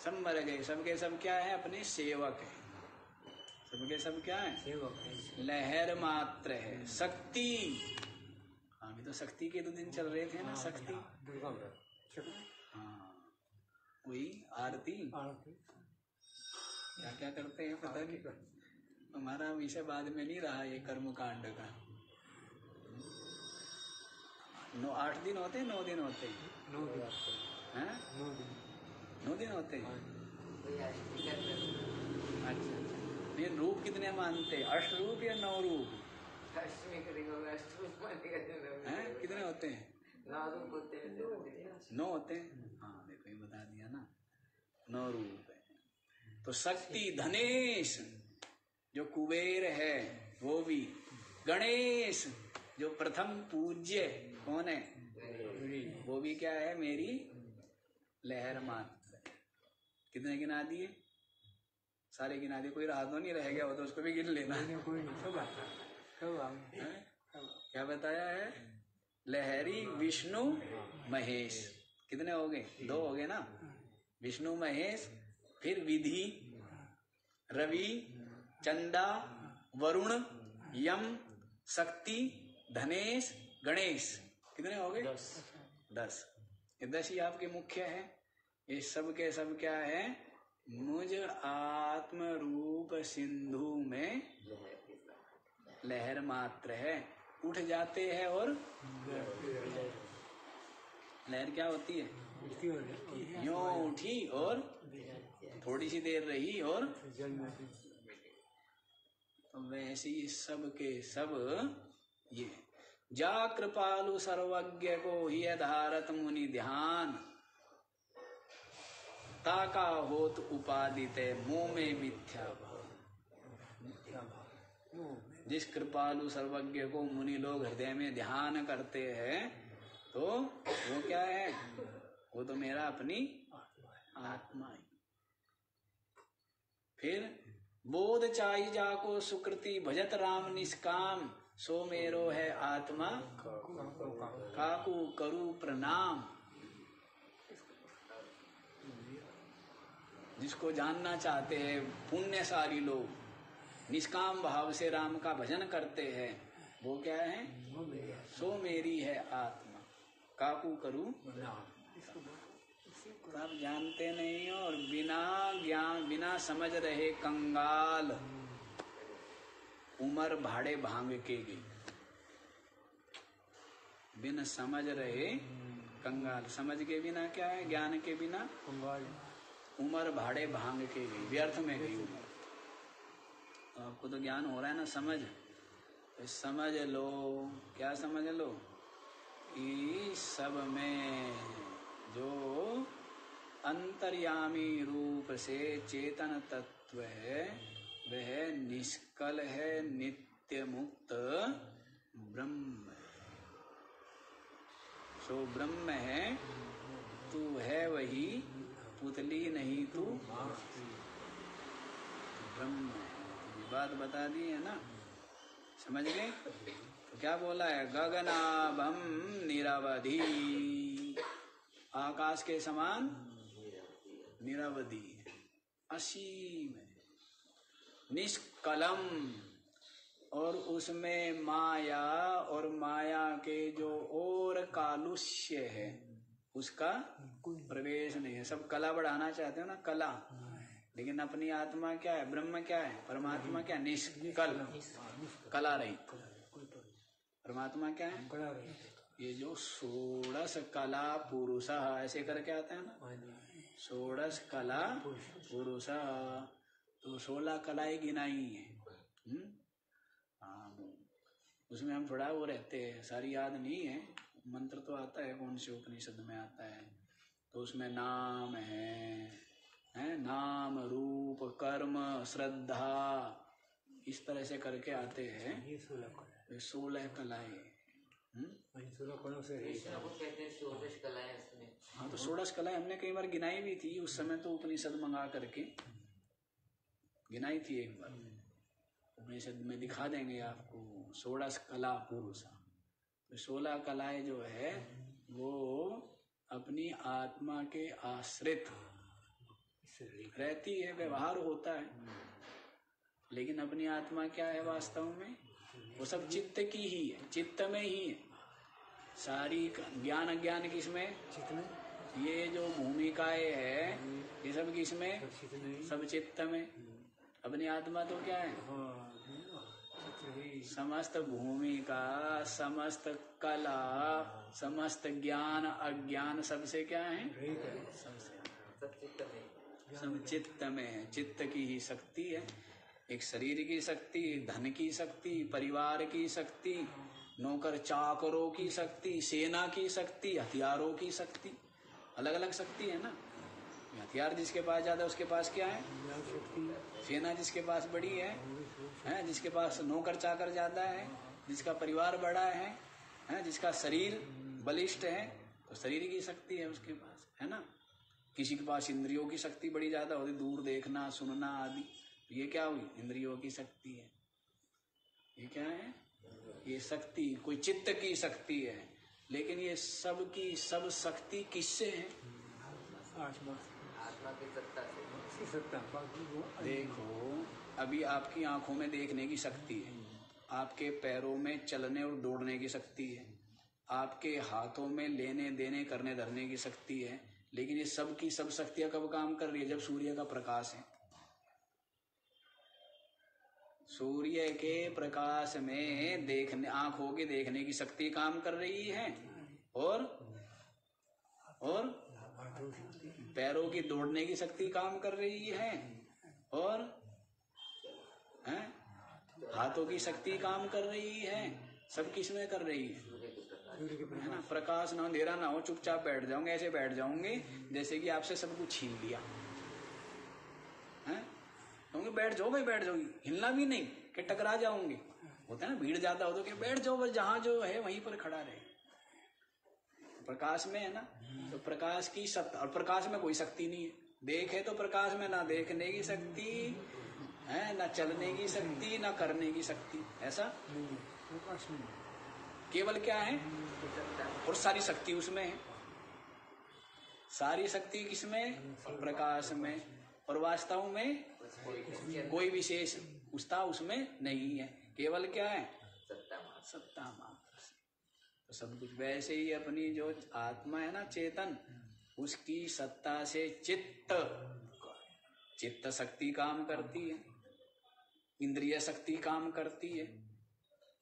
सब मर गए। सबके सब क्या है? अपने सेवक है। सबके सब क्या है? सेवक है। लहर मात्र है। शक्ति, अभी तो शक्ति के 2 दिन चल रहे थे ना। शक्ति, हाँ, वही आरती क्या क्या करते हैं पता नहीं। हमारा विषय बाद में नहीं रहा ये कर्म कांड का। 8 दिन होते हैं, 9 दिन होते हैं? 9 दिन हैं। 9 दिन होते हैं। अच्छा, ये रूप कितने मानते हैं? 8 रूप या 9 रूप? कितने होते हैं? 9 होते हैं। हाँ देखो, ये बता दिया ना, 9 रूप है। तो शक्ति धनेश जो कुबेर है वो भी, गणेश जो प्रथम पूज्य कौन है? वो भी क्या है? मेरी लहर मात्र। कितने गिना दिए? सारे गिना दिए, कोई रहा तो नहीं रह गया हो तो उसको भी गिन लेना। क्या बताया है? लहरी विष्णु महेश, कितने हो गए? 2 हो गए ना। विष्णु महेश, फिर विधि रवि चंदा वरुण यम शक्ति धनेश गणेश, कितने हो गए? 10। ये 10 ही आपके मुख्य है। ये सब के सब क्या है? मुझ आत्म रूप सिंधु में लहर मात्र है। उठ जाते हैं और लहर क्या होती है? यूं उठी और थोड़ी सी देर रही और तो वैसे ही सब के सब ये जा कृपालु सर्वज्ञ को ही धारत मुनि ध्यान, ताका होत उपादित मुंह में मिथ्या भाव। जिस कृपालु सर्वज्ञ को मुनि लोग हृदय में ध्यान करते हैं तो वो क्या है? वो तो मेरा अपनी आत्मा है। फिर बोध चाही जाको सुकृति भजत राम निष्काम, सो मेरो है आत्मा काकू करू प्रणाम। जिसको जानना चाहते हैं पुण्यशाली लोग, निष्काम भाव से राम का भजन करते हैं, वो क्या है? सो मेरी है आत्मा काकू करू। आप जानते नहीं हो और बिना ज्ञान बिना समझ रहे कंगाल उमर भाड़े भांग के गई। बिन समझ रहे कंगाल, समझ के बिना क्या है? ज्ञान के बिना कंगाल, उमर भाड़े भांग के गई, व्यर्थ में गई उमर। तो आपको तो ज्ञान हो रहा है ना, समझ तो समझ लो। क्या समझ लो? कि सब में जो अंतर्यामी रूप से चेतन तत्व है वह निष्कल है, नित्य मुक्त ब्रह्म है। सो ब्रह्म है, तू है वही, पुतली नहीं तू ब्रह्म है। ये बात बता दी है ना, समझ गए? तो क्या बोला है? गगनाभम निरवधि, आकाश के समान निरवधि है, असीम है, निष्कलम, और उसमें माया और माया के जो और कालुष्य है उसका प्रवेश नहीं है। सब कला बढ़ाना चाहते हो ना, कला, लेकिन अपनी आत्मा क्या है, ब्रह्म क्या है, परमात्मा क्या है, निष्कल, कला रहित। परमात्मा क्या है, ये जो षोडश कला पुरुष ऐसे करके आता है ना, षोडश कला पुरुष, तो 16 कलाएं गिनाई है। हाँ, उसमें हम थोड़ा वो रहते हैं, सारी याद नहीं है, मंत्र तो आता है कौन से उपनिषद में आता है, तो उसमें नाम है नाम रूप कर्म श्रद्धा, इस तरह से करके आते हैं। ये 16 कलाएं। 16 कलाओं से हाँ, तो 16 कलाएं हमने कई बार गिनाई भी थी उस समय, तो उपनिषद मंगा करके गिनाई थी एक बार, उपनिषद में दिखा देंगे आपको 16 कला पुरुष। तो 16 कलाएं जो है वो अपनी आत्मा के आश्रित रहती है, व्यवहार होता है, लेकिन अपनी आत्मा क्या है वास्तव में, वो सब चित्त की ही है, चित्त में ही है सारी। ज्ञान अज्ञान किसमें, चित्त में, ये जो भूमिकाएं है ये सब किसमें, सब चित्त में। अपनी आत्मा तो क्या है, समस्त भूमिका, समस्त कला, समस्त ज्ञान अज्ञान सबसे क्या है, सब चित्त में है, चित्त की ही शक्ति है। एक शरीर की शक्ति, धन की शक्ति, परिवार की शक्ति, नौकर चाकरों की शक्ति, सेना की शक्ति, हथियारों की शक्ति, अलग अलग शक्ति है ना। हथियार जिसके पास ज्यादा है उसके पास क्या है, सेना जिसके पास बड़ी है, जिसके पास नौकर चाकर ज्यादा है, जिसका परिवार बड़ा है, जिसका शरीर बलिष्ठ है, तो शरीर की शक्ति है उसके पास, है ना। किसी के पास इंद्रियों की शक्ति बड़ी ज्यादा होती, दूर देखना सुनना आदि, तो ये क्या हुई, इंद्रियों की शक्ति है। ये क्या है, ये शक्ति कोई चित्त की शक्ति है, लेकिन ये सब की सब शक्ति किससे है, आत्मा की सत्ता से। देखो, अभी आपकी आंखों में देखने की शक्ति है, आपके पैरों में चलने और दौड़ने की शक्ति है, आपके हाथों में लेने देने करने धरने की शक्ति है, लेकिन ये सब की सब शक्तियां कब काम कर रही है, जब सूर्य का प्रकाश है। सूर्य के प्रकाश में देखने, आंखों के देखने की शक्ति काम कर रही है, और पैरों की दौड़ने की शक्ति काम कर रही है, और हाथों की शक्ति काम कर रही है। सब किसमें कर रही है ना। प्रकाश ना, अंधेरा ना हो, चुपचाप बैठ जाओगे, ऐसे बैठ जाओगे जैसे कि आपसे सब कुछ छीन लिया है, तो बैठ जाओ भाई, बैठ जाओगे, हिलना भी नहीं कि टकरा जाओगे। होता है ना, भीड़ ज्यादा हो तो क्या, बैठ जाओ बस, जहां जो है वहीं पर खड़ा रहे। प्रकाश में है ना, तो प्रकाश की सत्ता, और प्रकाश में कोई शक्ति नहीं है। देखे तो प्रकाश में ना देखने की शक्ति है, ना चलने की शक्ति, ना करने की शक्ति, ऐसा केवल क्या है, और सारी शक्ति उसमें है। सारी शक्ति किसमें, प्रकाश में, और वास्तव में कोई विशेष उसता उसमें नहीं है, केवल क्या है, सत्ता मात्र से। तो सब कुछ वैसे ही अपनी जो आत्मा है ना, चेतन, उसकी सत्ता से चित्त शक्ति काम करती है, इंद्रिय शक्ति काम करती है,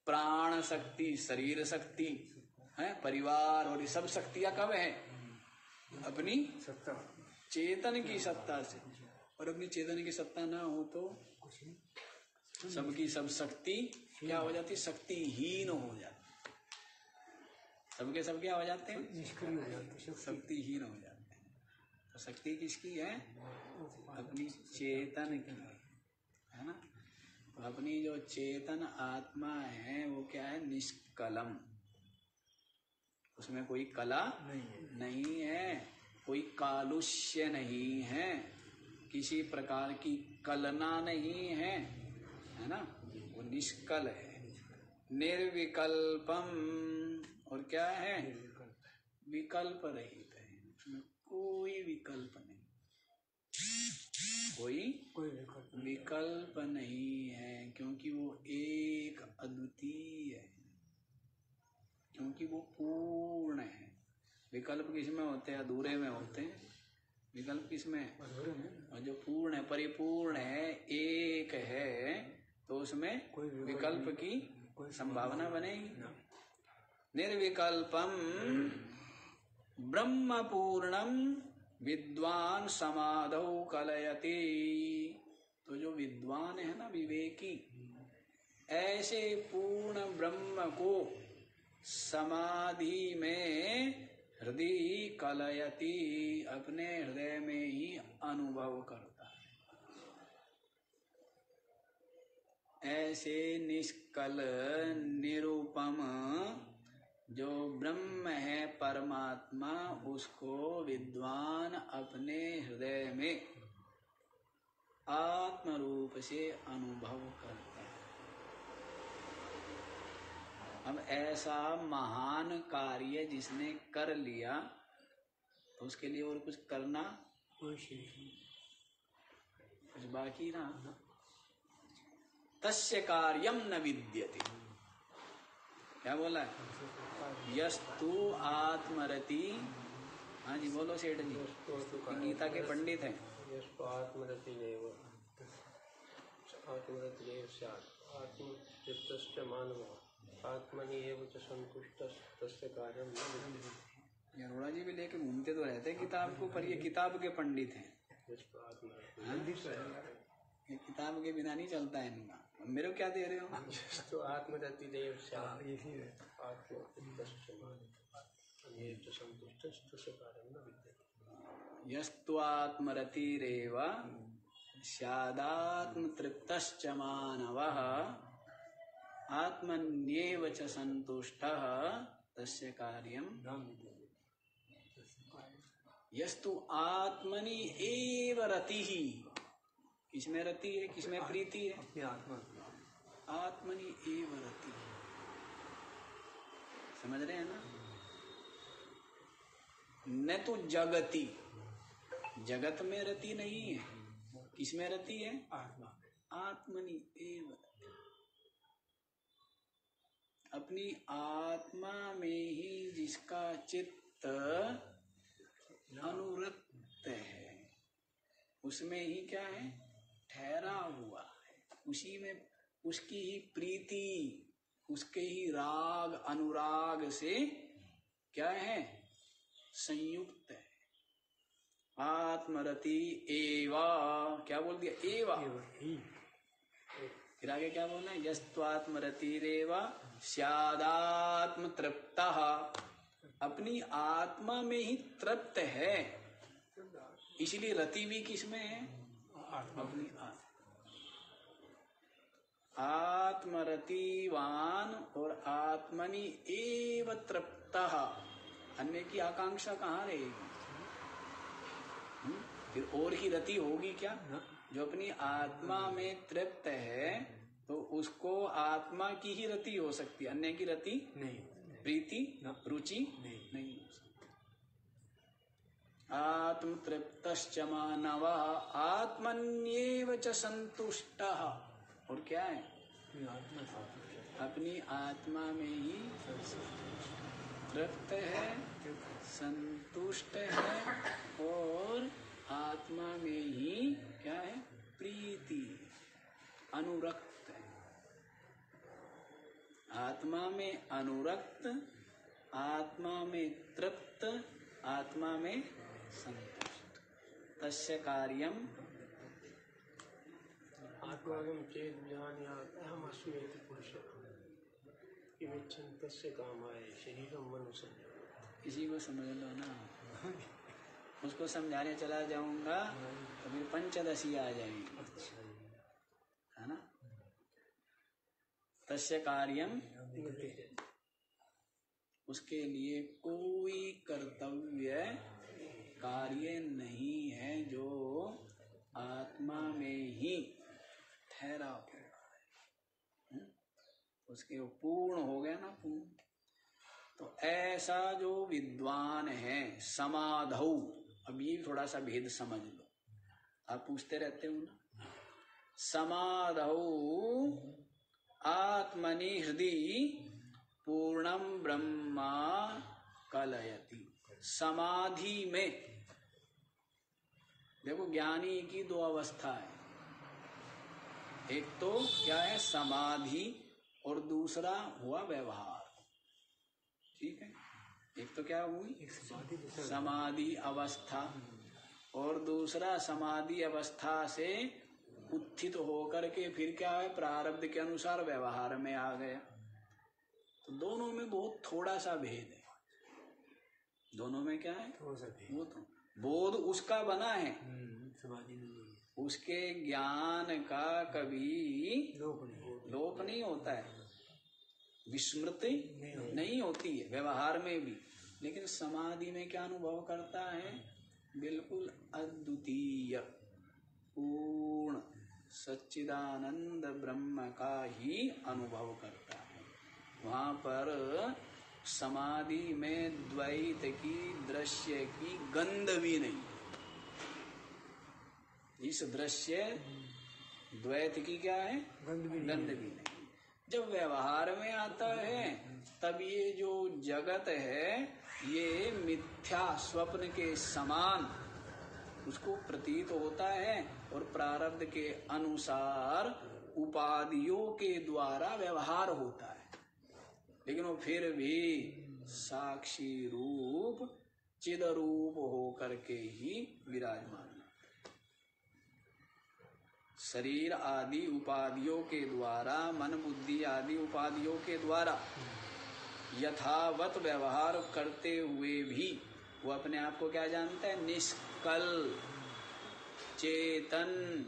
प्राण शक्ति, शरीर शक्ति है, परिवार, और ये सब शक्तियां कब है, अपनी सत्ता, चेतन की सत्ता से। और अपनी चेतन की सत्ता ना हो तो सबकी सब शक्ति क्या हो जाती, शक्तिहीन हो जाती। सबके सब क्या हो जाते हैं, निष्क्रिय हो जाते, शक्तिहीन हो जाते हैं। तो शक्ति किसकी है, अपनी चेतन की है ना। तो अपनी जो चेतन आत्मा है वो क्या है, निष्कलम, उसमें कोई कला नहीं है, कोई कालुष्य नहीं है, किसी प्रकार की कलना नहीं है ना, वो निष्कल है, निर्विकल्पम, और क्या है, विकल्प रहित है, उसमें कोई विकल्प नहीं। कोई विकल्प विकल्प नहीं है, क्योंकि वो एक अद्वितीय है, क्योंकि वो पूर्ण है। विकल्प किसमें होते हैं? अधूरे में होते हैं। विकल्प किसमें? अधूरे में। और जो पूर्ण है, परिपूर्ण है, एक है, तो उसमें विकल्प की संभावना बनेगी। निर्विकल्पम ब्रह्म पूर्णम विद्वान समाधौ कलयति। तो जो विद्वान है ना, विवेकी, ऐसे पूर्ण ब्रह्म को समाधि में हृदय कलयति, अपने हृदय में ही अनुभव करता है। ऐसे निष्कल निरूपम जो ब्रह्म है, परमात्मा, उसको विद्वान अपने हृदय में आत्म रूप से अनुभव करता है। अब ऐसा महान कार्य जिसने कर लिया, तो उसके लिए और कुछ करना कोई शेष नहीं, कुछ बाकी रहा। तस्य कार्यम न विद्यते। क्या बोला है? यस्तु आत्मरति। हाँ जी बोलो सेठ जी, गीता के पंडित हैं। यस्तु आत्मरति आत्मरति आत्मतृप्तश्च मानवः आत्मनि एव च संतुष्टः तस्य कार्यं न विद्यते। अरोड़ा जी भी लेके घूमते तो रहते हैं किताब को, पर ये किताब के पंडित हैं। ये किताब के बिना नहीं चलता है इनका। मेरे को क्या दे रहे हो? तो आत्मरति देव यस्तु आत्मरतिरेव स्यादात्मतृप्तश्च मानवः आत्मन्येव च संतुष्टः तस्य कार्यं। यस्तु आत्मनि एव रतिः। किसमें रति है, किसमें प्रीति है? अपनी आत्मा। आत्मनि एव रति। समझ रहे हैं ना? न तो जगति, जगत में रति नहीं है। किसमें रति है? आत्मा। आत्मनि एव। अपनी आत्मा में ही जिसका चित्त अनुरक्त है, उसमें ही क्या है? ठहरा हुआ है। उसी में उसकी ही प्रीति, उसके ही राग अनुराग से क्या है? संयुक्त है। आत्मरति एवा। क्या बोल दिया? एवा। फिर आगे क्या बोलना है? यस्त्वात्मरतिरेवा स्यादात्म तृप्तः। अपनी आत्मा में ही तृप्त है, इसलिए रति भी किसमें है? अपनी आत्मरतिवान और आत्मनि एव तृप्तः। अन्य की आकांक्षा कहाँ रहेगी? फिर और ही रति होगी क्या? जो अपनी आत्मा में तृप्त है, तो उसको आत्मा की ही रति हो सकती है, अन्य की रति नहीं। प्रीति रुचि नहीं हो सकती। आत्म तृप्तश्च मानवः आत्मन्येव च संतुष्टः। और क्या है? अपनी आत्मा में ही तृप्त है, संतुष्ट है, और आत्मा में ही क्या है? प्रीति, अनुरक्त है। आत्मा में अनुरक्त, आत्मा में तृप्त, आत्मा में संतुष्ट। तस्य कार्यम आत्मानं चेत् विजानीयात् अहमस्मि इति पुरुषः किमिच्छन् तस्य कामाय शरीरं मनुष्यं। इसी को समझ लो ना। उसको समझाने चला जाऊंगा तो फिर पंचदशी आ जाएगी, है ना? तस्य कार्यम, उसके लिए कोई कर्तव्य कार्य नहीं है जो आत्मा में ही ठहरा हुआ है। उसके पूर्ण हो गया ना, पूर्ण। तो ऐसा जो विद्वान है समाधौ। अब ये थोड़ा सा भेद समझ लो। आप पूछते रहते हो ना। समाधौ आत्मनि हृदि पूर्णम ब्रह्मा कलयति। समाधि में देखो ज्ञानी की दो अवस्था है, एक तो क्या है समाधि और दूसरा हुआ व्यवहार। ठीक है, एक तो क्या हुई समाधि अवस्था और दूसरा समाधि अवस्था से उत्थित होकर के फिर क्या है प्रारब्ध के अनुसार व्यवहार में आ गया। तो दोनों में बहुत थोड़ा सा भेद है। दोनों में क्या है वो तो बोध उसका बना है, उसके ज्ञान का कभी लोप नहीं होता है, विस्मृति नहीं होती है व्यवहार में भी। लेकिन समाधि में क्या अनुभव करता है, बिल्कुल अद्वितीय पूर्ण सच्चिदानंद ब्रह्म का ही अनुभव करता है। वहां पर समाधि में द्वैत की दृश्य की गंध भी नहीं। इस दृश्य द्वैत की क्या है गंध भी नहीं। जब व्यवहार में आता है तब ये जो जगत है ये मिथ्या स्वप्न के समान उसको प्रतीत होता है और प्रारब्ध के अनुसार उपाधियों के द्वारा व्यवहार होता है। लेकिन वो फिर भी साक्षी रूप चिद रूप होकर के ही विराजमान। शरीर आदि उपाधियों के द्वारा, मन बुद्धि आदि उपाधियों के द्वारा यथावत व्यवहार करते हुए भी वो अपने आप को क्या जानता है, निष्कल चेतन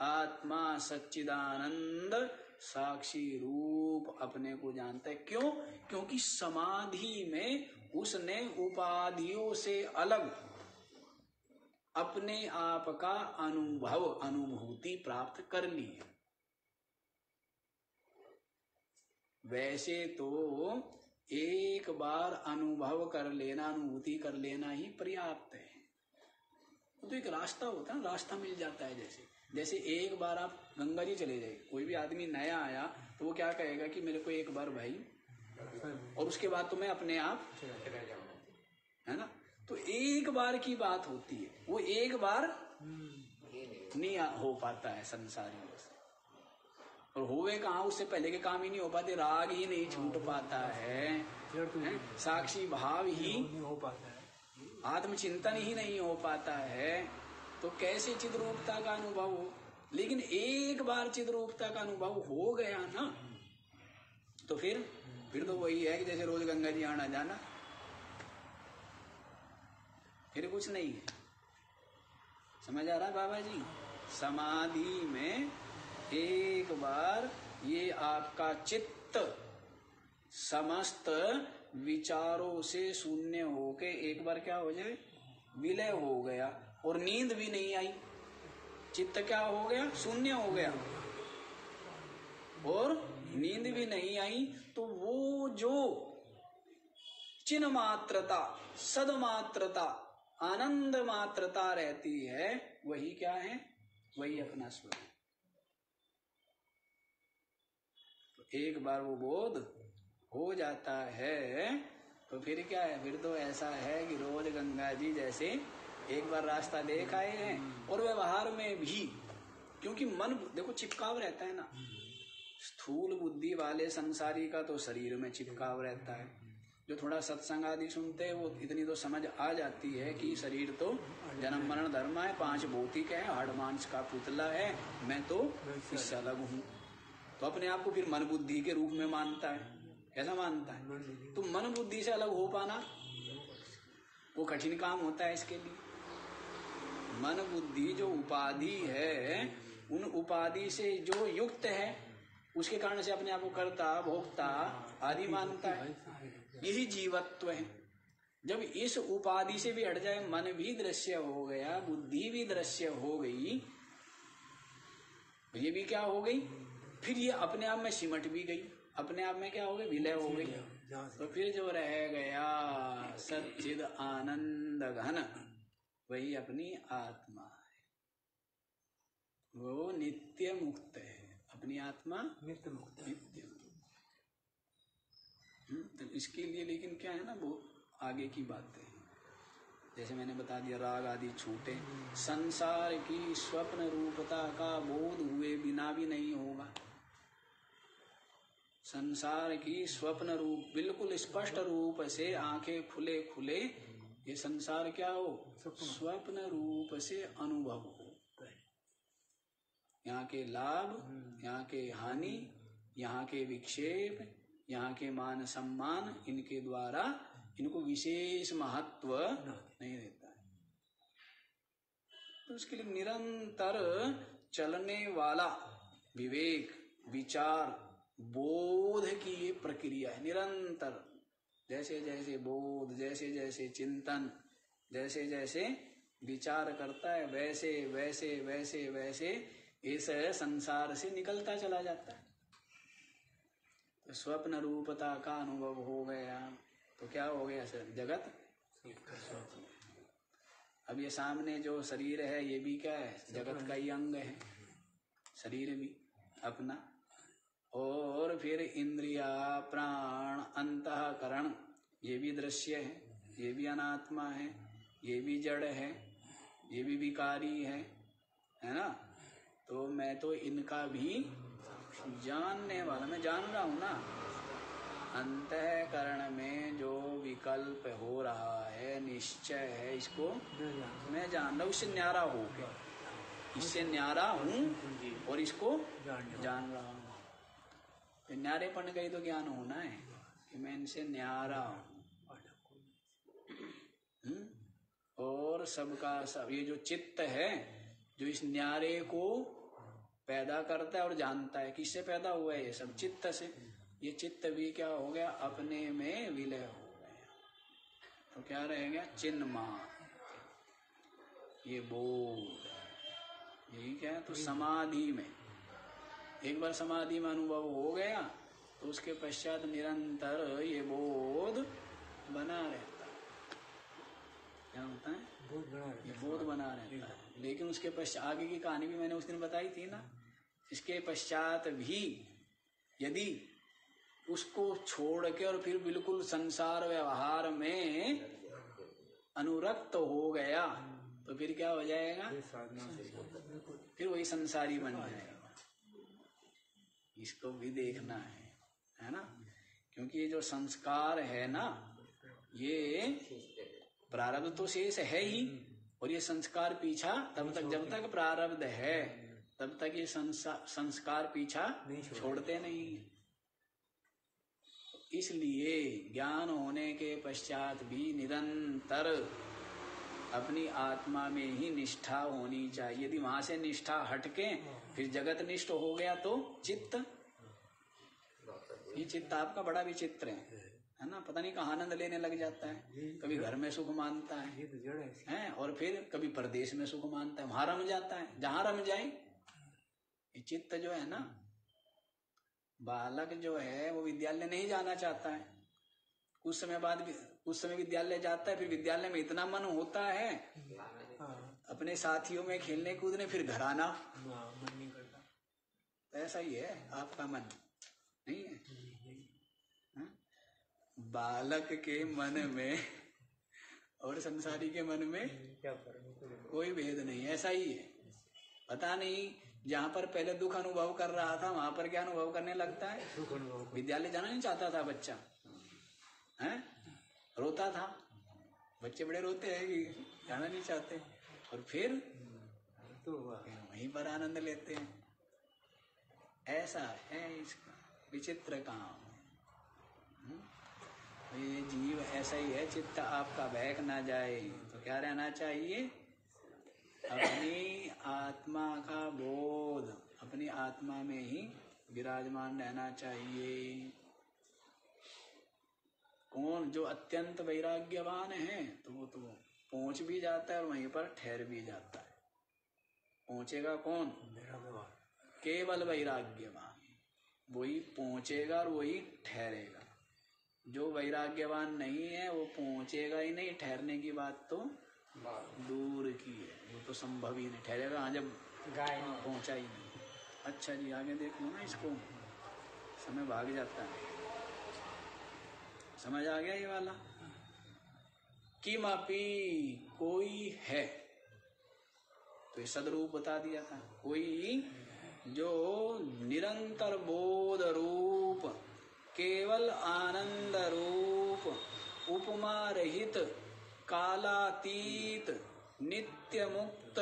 आत्मा सच्चिदानंद साक्षी रूप अपने को जानता है। क्यों? क्योंकि समाधि में उसने उपाधियों से अलग अपने आप का अनुभूति प्राप्त कर ली है। वैसे तो एक बार अनुभव कर लेना, अनुभूति कर लेना ही पर्याप्त है। तो एक रास्ता होता है, रास्ता मिल जाता है। जैसे एक बार आप गंगा जी चले जाए, कोई भी आदमी नया आया तो वो क्या कहेगा कि मेरे को एक बार भाई, और उसके बाद तो मैं अपने आप है ना। तो एक बार की बात होती है, वो एक बार नहीं हो पाता है संसारियों से। और होवे कहाँ, उससे पहले के काम ही नहीं हो पाते, राग ही नहीं छूट पाता है, साक्षी भाव ही हो पाता है, आत्मचिंतन ही नहीं हो पाता है। तो कैसे चिद्रूपता का अनुभव हो। लेकिन एक बार चिद्रूपता का अनुभव हो गया ना, तो फिर तो वही है कि जैसे रोज गंगा जी आना जाना, फिर कुछ नहीं है। समझ आ रहा बाबा जी। समाधि में एक बार ये आपका चित्त समस्त विचारों से शून्य होके एक बार क्या हो जाए, विलय हो गया, और नींद भी नहीं आई। चित्त क्या हो गया, शून्य हो गया और नींद भी नहीं आई। तो वो जो चिन्ह मात्रता, सदमात्रता, आनंद मात्रता रहती है, वही क्या है, वही अपना स्वरूप। तो एक बार वो बोध हो जाता है तो फिर क्या है, फिर तो ऐसा है कि रोज गंगा जी जैसे एक बार रास्ता देख आए हैं। और व्यवहार में भी क्योंकि मन देखो चिपकाव रहता है ना, स्थूल बुद्धि वाले संसारी का तो शरीर में चिपकाव रहता है। जो थोड़ा सत्संग आदि सुनते हैं वो इतनी तो समझ आ जाती है कि शरीर तो जन्म मरण धर्म है, 5 भौतिक है, हाड़ मांस का पुतला है, मैं तो इससे अलग हूँ। तो अपने आप को फिर मन बुद्धि के रूप में मानता है। कैसा मानता है? तो मन बुद्धि से अलग हो पाना वो कठिन काम होता है। इसके लिए मन बुद्धि जो उपाधि है, उन उपाधि से जो युक्त है, उसके कारण से अपने आप को कर्ता भोक्ता आदि मानता है। यही जीवत्व है। जब इस उपाधि से भी हट जाए, मन भी दृश्य हो गया, बुद्धि भी दृश्य हो गई, ये भी क्या हो गई, फिर ये अपने आप में सिमट भी गई, अपने आप में क्या हो गई, विलय हो गई। तो फिर जो रह गया सच्चिद आनंद घन, वही अपनी आत्मा है। नित्य मुक्त है, अपनी आत्मा नित्य मुक्त है। नित्य। तो इसके लिए लेकिन क्या है ना, वो आगे की बात है। जैसे मैंने बता दिया, राग आदि छूटे, संसार की स्वप्न रूपता का बोध हुए बिना भी नहीं होगा। संसार की स्वप्न रूप बिल्कुल स्पष्ट रूप से आंखें खुले खुले ये संसार क्या हो, स्वप्न रूप से अनुभव हो। यहाँ के लाभ, यहाँ के हानि, यहाँ के विक्षेप, यहाँ के मान सम्मान, इनके द्वारा इनको विशेष महत्व नहीं देता है। तो उसके लिए निरंतर चलने वाला विवेक, विचार, बोध की ये प्रक्रिया है निरंतर। जैसे जैसे बोध, जैसे जैसे चिंतन, जैसे जैसे विचार करता है, वैसे वैसे वैसे वैसे इस संसार से निकलता चला जाता है। तो स्वप्न रूपता का अनुभव हो गया तो क्या हो गया सर, जगत। अब ये सामने जो शरीर है ये भी क्या है, जगत का ही अंग है, शरीर भी अपना। और फिर इंद्रिया, प्राण, अंतःकरण ये भी दृश्य है, ये भी अनात्मा है, ये भी जड़ है, ये भी विकारी है ना। तो मैं तो इनका भी जानने वाला, मैं जान रहा हूँ ना। अंतःकरण में जो विकल्प हो रहा है, निश्चय है, इसको मैं जान रहा हूँ, इससे न्यारा हो गया, इससे न्यारा हूँ और इसको जान रहा हूँ। तो न्यारेपन का ही तो ज्ञान होना है कि मैं इनसे न्यारा हूँ। और सबका सब ये जो चित्त है जो इस न्यारे को पैदा करता है और जानता है, किससे पैदा हुआ है ये सब, चित्त से। ये चित्त भी क्या हो गया, अपने में विलय हो गया। तो क्या रह गया, चिन्ह मात्र, ये बोध, यही क्या है। तो समाधि में एक बार समाधि में अनुभव हो गया तो उसके पश्चात निरंतर ये बोध बना रहता है। क्या होता है, ये बोध बना रहता है। लेकिन उसके पश्चात आगे की कहानी भी मैंने उस दिन बताई थी ना। इसके पश्चात भी यदि उसको छोड़ के और फिर बिल्कुल संसार व्यवहार में अनुरक्त हो गया तो फिर क्या हो जाएगा, फिर वही संसारी बन जाएगा। इसको भी देखना है ना। क्योंकि ये जो संस्कार है ना, ये प्रारब्ध तो शेष है ही, और ये संस्कार पीछा तब तक, जब तक प्रारब्ध है तब तक ये संस्कार पीछा छोड़ते नहीं। इसलिए ज्ञान होने के पश्चात भी निरंतर अपनी आत्मा में ही निष्ठा होनी चाहिए। यदि वहां से निष्ठा हटके फिर जगत निष्ठ हो गया तो चित्त, ये चित्त आपका बड़ा विचित्र है ना। पता नहीं कहाँ आनंद लेने लग जाता है। कभी घर में सुख मानता है और फिर कभी परदेश में सुख मानता है, वहां रम जाता है। जहां रम जाए ये चित्त जो है ना, बालक जो है वो विद्यालय नहीं जाना चाहता है। कुछ समय बाद, कुछ समय विद्यालय जाता है, फिर विद्यालय में इतना मन होता है अपने साथियों में खेलने कूदने, फिर घर आना मन नहीं करता। तो ऐसा ही है आपका मन, नहीं है? बालक के मन में और संसारी के मन में कोई भेद नहीं, ऐसा ही है। पता नहीं जहाँ पर पहले दुख अनुभव कर रहा था वहां पर क्या अनुभव करने लगता है, विद्यालय जाना नहीं चाहता था बच्चा, हैं, रोता था। बच्चे बड़े रोते हैं कि जाना नहीं चाहते, और फिर तो वहीं पर आनंद लेते हैं। ऐसा है इसका विचित्र काम। ये जीव ऐसा ही है। चित्त आपका बहक ना जाए तो क्या रहना चाहिए, अपनी आत्मा का बोध, अपनी आत्मा में ही विराजमान रहना चाहिए। कौन जो अत्यंत वैराग्यवान है तो वो तो पहुंच भी जाता है और वहीं पर ठहर भी जाता है। पहुंचेगा कौन, केवल वैराग्यवान, वही पहुंचेगा और वही ठहरेगा। जो वैराग्यवान नहीं है वो पहुंचेगा ही नहीं, ठहरने की बात तो दूर की है, वो तो संभव ही नहीं। ठहरेगा जब पहुंचा ही नहीं। अच्छा जी, आगे देख लो ना इसको, समय भाग जाता है। समझ आ गया ये वाला? किमपि कोई है, तो ये सदरूप बता दिया था। कोई जो निरंतर बोध रूप, केवल आनंद रूप, उपमा रहित, कालातीत, नित्य मुक्त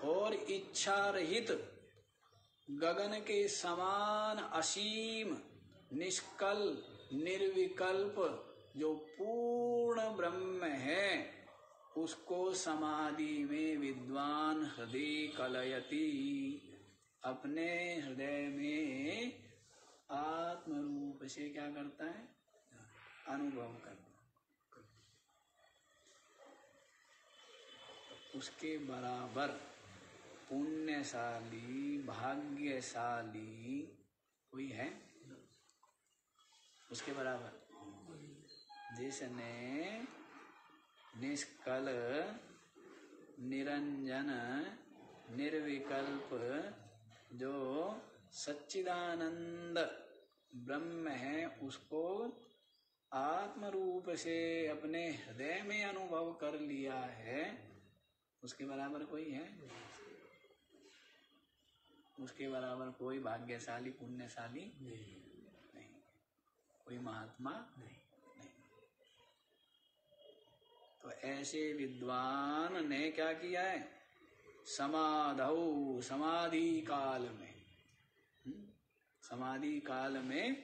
और इच्छा रहित, गगन के समान असीम, निष्कल, निर्विकल्प जो पूर्ण ब्रह्म है, उसको समाधि में विद्वान हृदय कलयति, अपने हृदय में आत्म रूप से क्या करता है? अनुभव करता। उसके बराबर पुण्यशाली, भाग्यशाली कोई है उसके बराबर, जिसने निष्कल, निरंजन, निर्विकल्प जो सच्चिदानंद ब्रह्म है, उसको आत्म रूप से अपने हृदय में अनुभव कर लिया है। उसके बराबर कोई है? उसके बराबर कोई भाग्यशाली, पुण्यशाली नहीं, कोई महात्मा नहीं। तो ऐसे विद्वान ने क्या किया है? समाधौ, समाधि काल में, समाधि काल में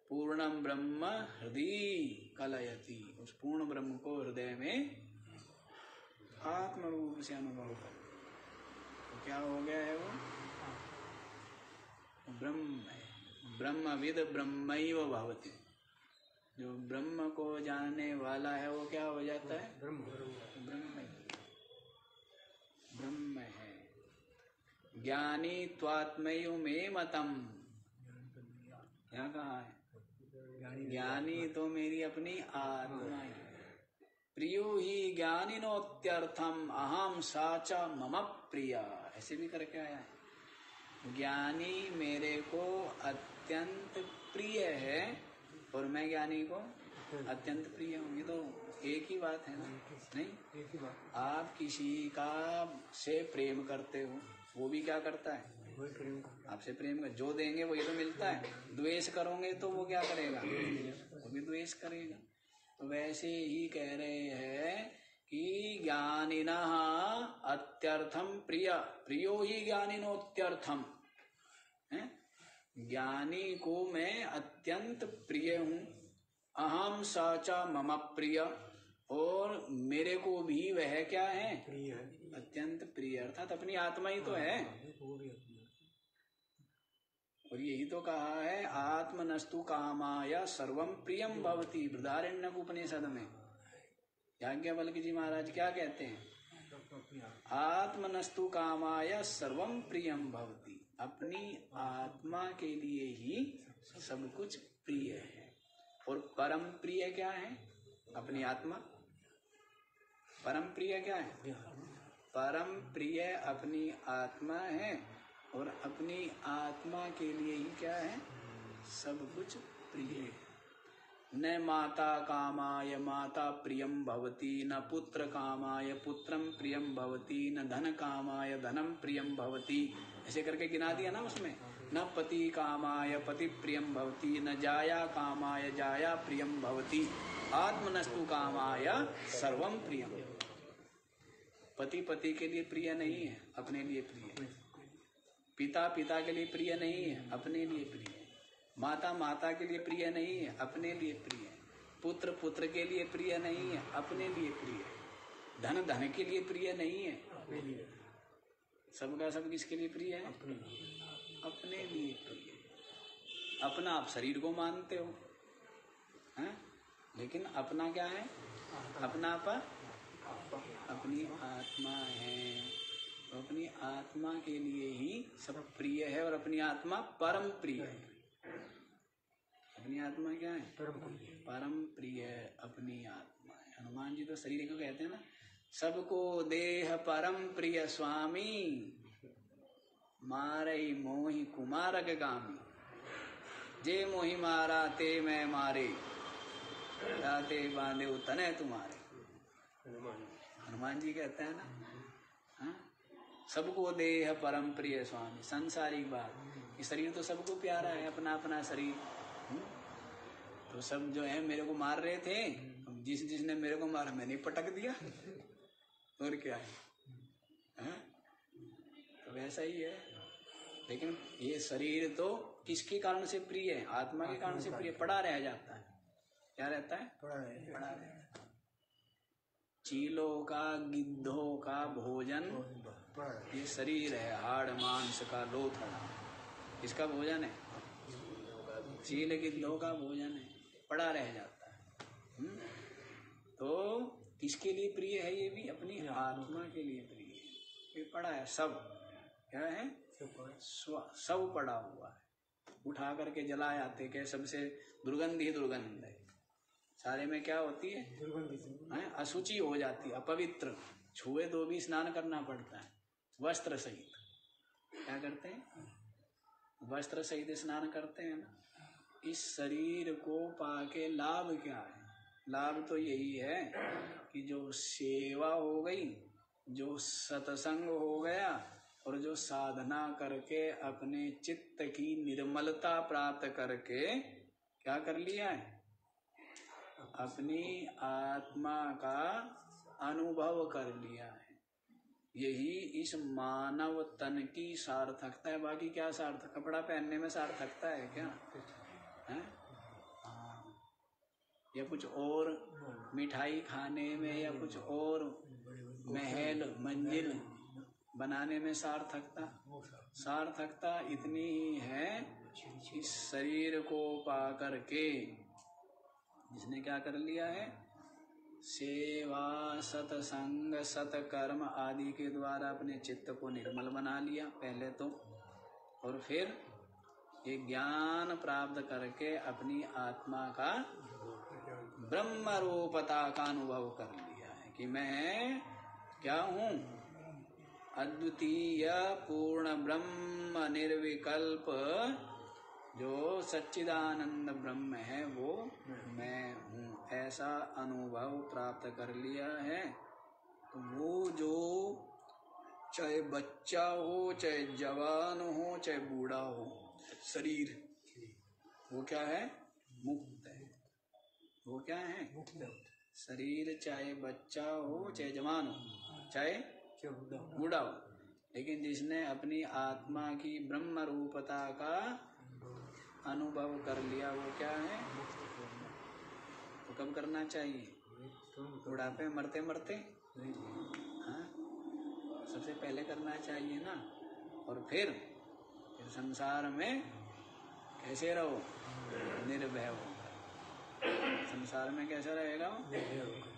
पूर्णम ब्रह्म हृदय कलयति, उस पूर्ण ब्रह्म को हृदय में आत्म रूप से अनुभव कर। तो क्या हो गया है? वो ब्रह्म है, ब्रह्मविद ब्रह्मैव भवति। जो ब्रह्म को जानने वाला है वो क्या हो जाता है? ब्रह्म है। ज्ञानी त्वात्मैव मे मतम, क्या कहा है? ज्ञानी तो मेरी अपनी आत्मा ही। प्रियो ही ज्ञानिनोत्यर्थम अहम साचा मम प्रिया, ऐसे भी करके आया है। ज्ञानी मेरे को अत्यंत प्रिय है और मैं ज्ञानी को अत्यंत प्रिय हूँ। ये तो एक ही बात है ना? नहीं, एक ही बात। आप किसी का से प्रेम करते हो, वो भी क्या करता है? आपसे प्रेम कर, जो देंगे वही तो मिलता है। द्वेष करोगे तो वो क्या करेगा? वो भी द्वेष करेगा। तो वैसे ही कह रहे हैं कि ज्ञानिनः अत्यर्थम प्रिय, प्रियो ही ज्ञानिनोत्यर्थम। ज्ञानी को मैं अत्यंत प्रिय हूँ। अहम साचा मम प्रिय, और मेरे को भी वह क्या है? प्रिय है, अत्यंत प्रिय, अर्थात अपनी आत्मा ही तो है। और यही तो कहा है, आत्मनस्तु कामाय सर्वम प्रियम भवति, बृहदारण्यक उपनिषद में याज्ञवल्क्य जी महाराज क्या कहते हैं? आत्मनस्तु कामाय सर्वम प्रियम भवति, अपनी आत्मा के लिए ही सब कुछ प्रिय है। और परम प्रिय क्या है? अपनी आत्मा। परम प्रिय क्या है? परम प्रिय अपनी आत्मा है, और अपनी आत्मा के लिए ही क्या है? सब कुछ प्रिय है। न माता कामाय माता प्रियम भवति, न पुत्र कामाय पुत्रम प्रियम भवति, न धन कामाय धनम प्रियम भवति, ऐसे करके गिना दिया ना उसमें। न पति कामाय पति प्रियम भवति, न जाया कामाय जाया प्रियम भवति, आत्मनस्तु कामाय सर्वम प्रियम। पति पति के लिए प्रिय नहीं है, अपने लिए प्रिय है। पिता पिता के लिए प्रिय नहीं है, अपने लिए प्रिय है। माता माता के लिए प्रिय नहीं है, अपने लिए प्रिय है। पुत्र पुत्र के लिए प्रिय नहीं है, अपने लिए प्रिय है। धन धन के लिए प्रिय नहीं है, अपने लिए। सबका सब किसके लिए प्रिय है? अपने लिए प्रिय है। अपना आप शरीर को मानते हो, हैं? लेकिन अपना क्या है? अपना आपा अपनी आत्मा है। तो अपनी आत्मा के लिए ही सब प्रिय है, और अपनी आत्मा परम प्रिय है। अपनी आत्मा क्या है? परम प्रिय अपनी आत्मा है। हनुमान जी तो शरीर को कहते हैं ना, सबको देह परम प्रिय स्वामी, मारे मोहि कुमारक कामी, जे मोहि मारा ते मैं मारे, राते बांधे तने तुम्हारे। हनुमान जी कहते हैं ना, हाँ? सबको देह परम प्रिय स्वामी। संसारिक बात, ये शरीर तो सबको प्यारा है, अपना अपना शरीर। तो सब जो है मेरे को मार रहे थे, जिसने मेरे को मारा मैंने पटक दिया, और क्या है, हाँ? तो वैसा ही है। लेकिन ये शरीर तो किसके कारण से प्रिय है? आत्मा के कारण से प्रिय। पड़ा रह जाता है। क्या रहता है? पड़ा रहता है। चीलों का, गिद्धों का भोजन ये शरीर है, हाड़ मांस का लोथड़ा, इसका भोजन है। चील गिद्धों का भोजन है, पड़ा रह जाता है। तो किसके लिए प्रिय है? ये भी अपनी आत्मा के लिए प्रिय है। ये पड़ा है, सब क्या है? सब पड़ा हुआ है। उठा करके जला आते के सबसे दुर्गंध ही दुर्गंध है। सारे में क्या होती है? दुर्गंध, अशुचि हो जाती है, अपवित्र। छुए तो भी स्नान करना पड़ता है, वस्त्र सहित। क्या करते हैं? वस्त्र सहित स्नान करते हैं ना। इस शरीर को पाके लाभ क्या है? लाभ तो यही है कि जो सेवा हो गई, जो सत्संग हो गया, और जो साधना करके अपने चित्त की निर्मलता प्राप्त करके क्या कर लिया है? अपनी आत्मा का अनुभव कर लिया है। यही इस मानव तन की सार्थकता है। बाकी क्या सार्थक? कपड़ा पहनने में सार्थकता है क्या? है? या कुछ और मिठाई खाने में, या कुछ और महल मंजिल बनाने में सार्थकता? सार्थकता इतनी ही है, इस शरीर को पा करके जिसने क्या कर लिया है? सेवा, सत्संग, सत्कर्म आदि के द्वारा अपने चित्त को निर्मल बना लिया पहले तो, और फिर ये ज्ञान प्राप्त करके अपनी आत्मा का ब्रह्म रूपता का अनुभव कर लिया है कि मैं क्या हूँ? अद्वितीय पूर्ण ब्रह्म निर्विकल्प जो सच्चिदानंद ब्रह्म है वो मैं हूँ। ऐसा अनुभव प्राप्त कर लिया है। तो वो जो चाहे बच्चा हो, चाहे जवान हो, चाहे बूढ़ा हो, शरीर वो क्या है? मुक्त है। वो क्या है? मुक्त। शरीर चाहे बच्चा हो, चाहे जवान हो, चाहे बूढ़ा हो, लेकिन जिसने अपनी आत्मा की ब्रह्म रूपता का अनुभव कर लिया वो क्या है? तो कब करना चाहिए? बुढ़ापे मरते मरते? हाँ, सबसे पहले करना चाहिए ना। और फिर संसार में कैसे रहो? निर्भय हो। संसार में कैसा रहेगा?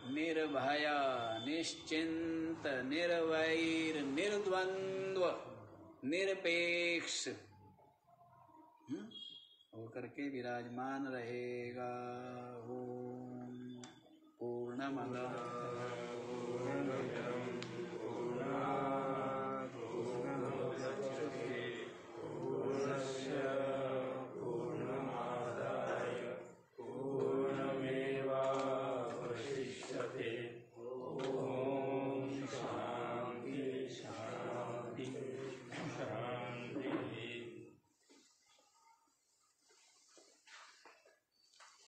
निर्भय, निश्चिंत, निर्वैर, निर्द्वंद्व, निरपेक्ष होकर के विराजमान रहेगा। ओम पूर्णमद